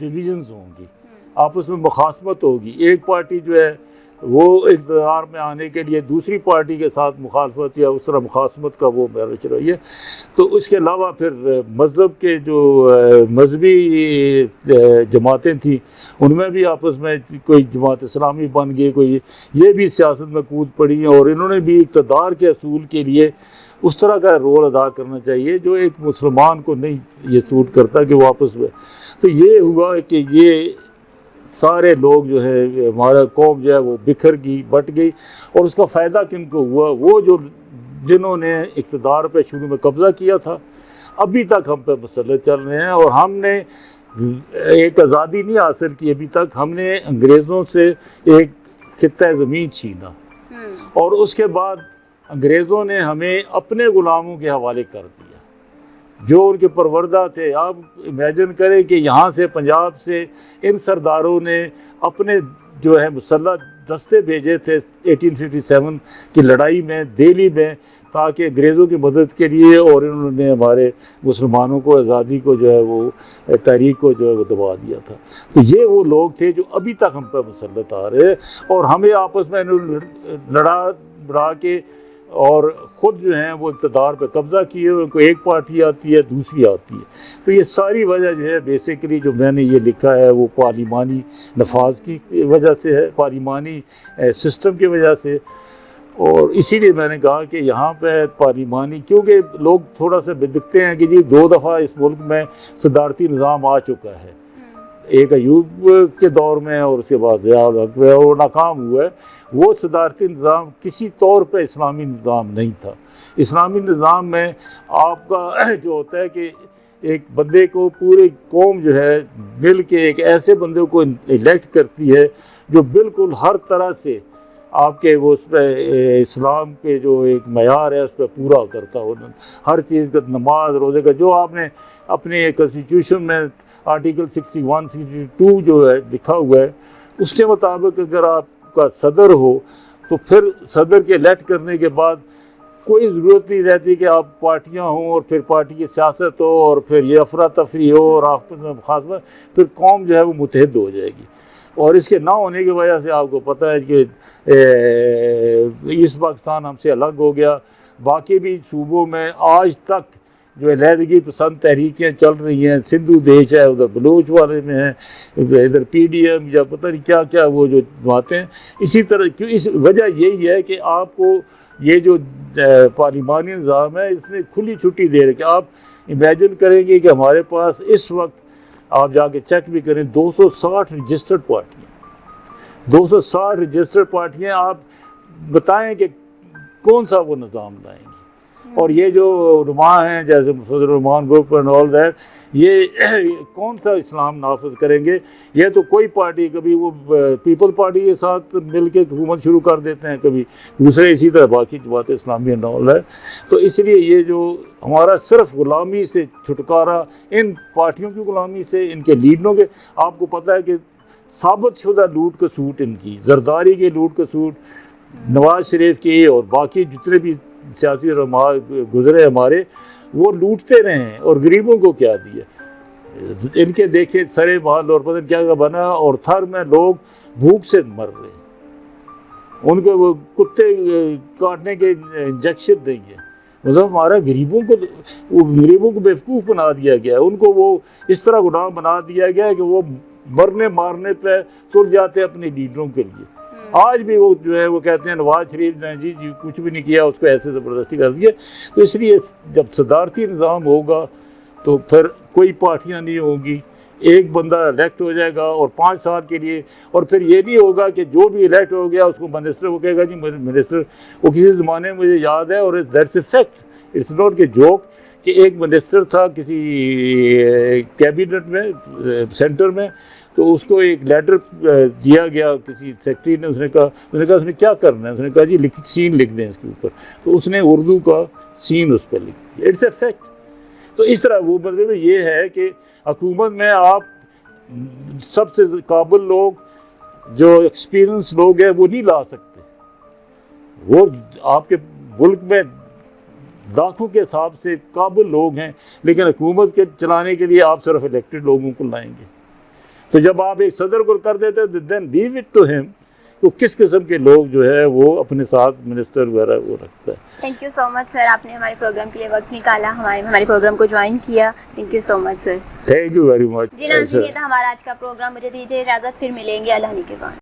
S2: डिवीज़न्स होंगी, आपस में मुखासमत होगी। एक पार्टी जो है वो इक़्तिदार में आने के लिए दूसरी पार्टी के साथ मुखालफत या उस तरह मुखासमत का वो मैच रही है। तो इसके अलावा फिर मज़हब के जो मजहबी जमातें थीं उनमें भी आपस में कोई जमात इस्लामी बन गई, कोई ये भी सियासत में कूद पड़ी और इन्होंने भी इक़्तिदार के असूल के लिए उस तरह का रोल अदा करना चाहिए जो एक मुसलमान को नहीं ये सूट करता कि वापस में। तो ये हुआ कि ये सारे लोग जो है हमारा कौम जो है वो बिखर गई, बट गई। और उसका फ़ायदा किनको हुआ? वो जो जिन्होंने इक़्तिदार पे शुरू में कब्ज़ा किया था, अभी तक हम पे मुसल्लत चल रहे हैं। और हमने एक आज़ादी नहीं हासिल की अभी तक, हमने अंग्रेज़ों से एक खित्ता ज़मीन छीना और उसके बाद अंग्रेज़ों ने हमें अपने ग़ुलामों के हवाले कर दिया जो उनके परवरदा थे। आप इमेजिन करें कि यहाँ से पंजाब से इन सरदारों ने अपने जो है मुसल्लह दस्ते भेजे थे 1857 की लड़ाई में दिल्ली में, ताकि अंग्रेज़ों की मदद के लिए, और इन्होंने हमारे मुसलमानों को आज़ादी को जो है वो तहरीक को जो है वो दबा दिया था। तो ये वो लोग थे जो अभी तक हम पर मुसल्लत आ रहे और हमें आपस में लड़ा के और ख़ुद जो हैं वो इक़्तिदार पे कब्ज़ा किए हुए। उनको एक पार्टी आती है, दूसरी आती है। तो ये सारी वजह जो है बेसिकली जो मैंने ये लिखा है वो पार्लिमानी नफाज की वजह से है, पार्लिमानी सिस्टम की वजह से। और इसीलिए मैंने कहा कि यहाँ पे पार्लिमानी, क्योंकि लोग थोड़ा सा दिखते हैं कि जी 2 दफ़ा इस मुल्क में सदारती निज़ाम आ चुका है, एक अयूब के दौर में और उसके बाद ज़ियाउल हक़ में, और नाकाम हुआ है। वो सदारती निज़ाम किसी तौर पे इस्लामी निज़ाम नहीं था। इस्लामी निज़ाम में आपका जो होता है कि एक बंदे को पूरी कौम जो है मिल के एक ऐसे बंदे को इलेक्ट करती है जो बिल्कुल हर तरह से आपके वो उस पर इस्लाम के जो एक मयार है उस पर पूरा करता हो, हर चीज़ का, नमाज रोज़े का, जो आपने अपने कॉन्स्टिट्यूशन में आर्टिकल 61, 62 जो है लिखा हुआ है उसके मुताबिक अगर आपका सदर हो तो फिर सदर के इलेक्ट करने के बाद कोई ज़रूरत नहीं रहती कि आप पार्टियां हों और फिर पार्टी की सियासत हो और फिर ये अफरा तफरी हो और आपस में मुखासमा, फिर कौम जो है वो मुतहद हो जाएगी। और इसके ना होने की वजह से आपको पता है कि ईस्ट पाकिस्तान हमसे अलग हो गया। बाकी भी सूबों में आज तक जो अलहदगी पसंद तहरीकें चल रही हैं, सिंधु देश है, उधर बलूच वाले में है, इधर PDM या पता नहीं क्या क्या वो जो बातें हैं। इसी तरह क्यों, इस वजह यही है कि आपको ये जो पार्लिमानी निज़ाम है इसने खुली छुट्टी दे रही। कि आप इमेजिन करेंगे कि हमारे पास इस वक्त आप जाके चेक भी करें 260 रजिस्टर्ड पार्टियाँ, 260 रजिस्टर्ड पार्टियाँ। आप बताएं कि कौन सा वो निज़ाम लाएंगे। और ये जो रुमा हैं जैसे फजल-उर-रहमान ग्रुप एंड ऑल दैट, ये कौन सा इस्लाम नाफिज करेंगे? ये तो कोई पार्टी, कभी वो पीपल पार्टी के साथ मिल के हुकूमत शुरू कर देते हैं, कभी दूसरे, इसी तरह बाकी Jamaat Islami and all that. तो इसलिए ये जो हमारा सिर्फ ग़ुलामी से छुटकारा, इन पार्टियों की ग़ुलामी से, इनके लीडरों के, आपको पता है कि साबित शुदा लूट का सूट इनकी, जरदारी के लूट का सूट, नवाज शरीफ की और बाकी जितने भी सियासी गुजरे हमारे, वो लूटते रहे हैं और गरीबों को क्या दिया। इनके देखे सरे माल और पता क्या बना, और थर में लोग भूख से मर रहे हैं, उनको वो कुत्ते काटने के इंजेक्शन नहीं है। मतलब हमारा गरीबों को बेवकूफ़ बना दिया गया है, उनको वो इस तरह गुलाम बना दिया गया है कि वो मरने मारने पे तुल जाते हैं अपने लीडरों के लिए। आज भी वो जो है वो कहते हैं नवाज शरीफ ने जी कुछ भी नहीं किया, उसको ऐसे ज़बरदस्ती कर दिया। तो इसलिए जब सदारती निज़ाम होगा तो फिर कोई पार्टियां नहीं होंगी, एक बंदा इलेक्ट हो जाएगा और 5 साल के लिए, और फिर ये नहीं होगा कि जो भी इलेक्ट हो गया उसको मिनिस्टर, वो कहेगा जी मिनिस्टर। वो किसी ज़माने में मुझे याद है, और that's a fact, it's not के जोक, कि एक मिनिस्टर था किसी कैबिनेट में सेंटर में, तो उसको एक लेटर दिया गया किसी सेक्रेटरी ने, उसने कहा उसने क्या करना है? उसने कहा जी सीन लिख दें इसके ऊपर। तो उसने उर्दू का सीन उस पर लिख दिया। It's a fact. तो इस तरह वो मतलब ये है कि हुकूमत में आप सबसे काबिल लोग, जो एक्सपीरियंस लोग हैं, वो नहीं ला सकते। वो आपके मुल्क में लाखों के हिसाब से काबिल लोग हैं, लेकिन हुकूमत के चलाने के लिए आप सिर्फ इलेक्टेड लोगों को लाएंगे। तो जब आप एक सदर को कर देते हैं then leave it to him तो किस किस्म के लोग जो है वो अपने साथ मिनिस्टर वगैरह वो रखता है।
S1: Thank you so much sir, आपने हमारे प्रोग्राम के लिए वक्त निकाला, हमारे प्रोग्राम को ज्वाइन किया। Thank you so much sir.
S2: Thank you very much.
S1: जी नाज़रीन, ये था हमारा आज का प्रोग्राम। मुझे दीजिए इजाज़त, फिर मिलेंगे अल्लाह के बाद।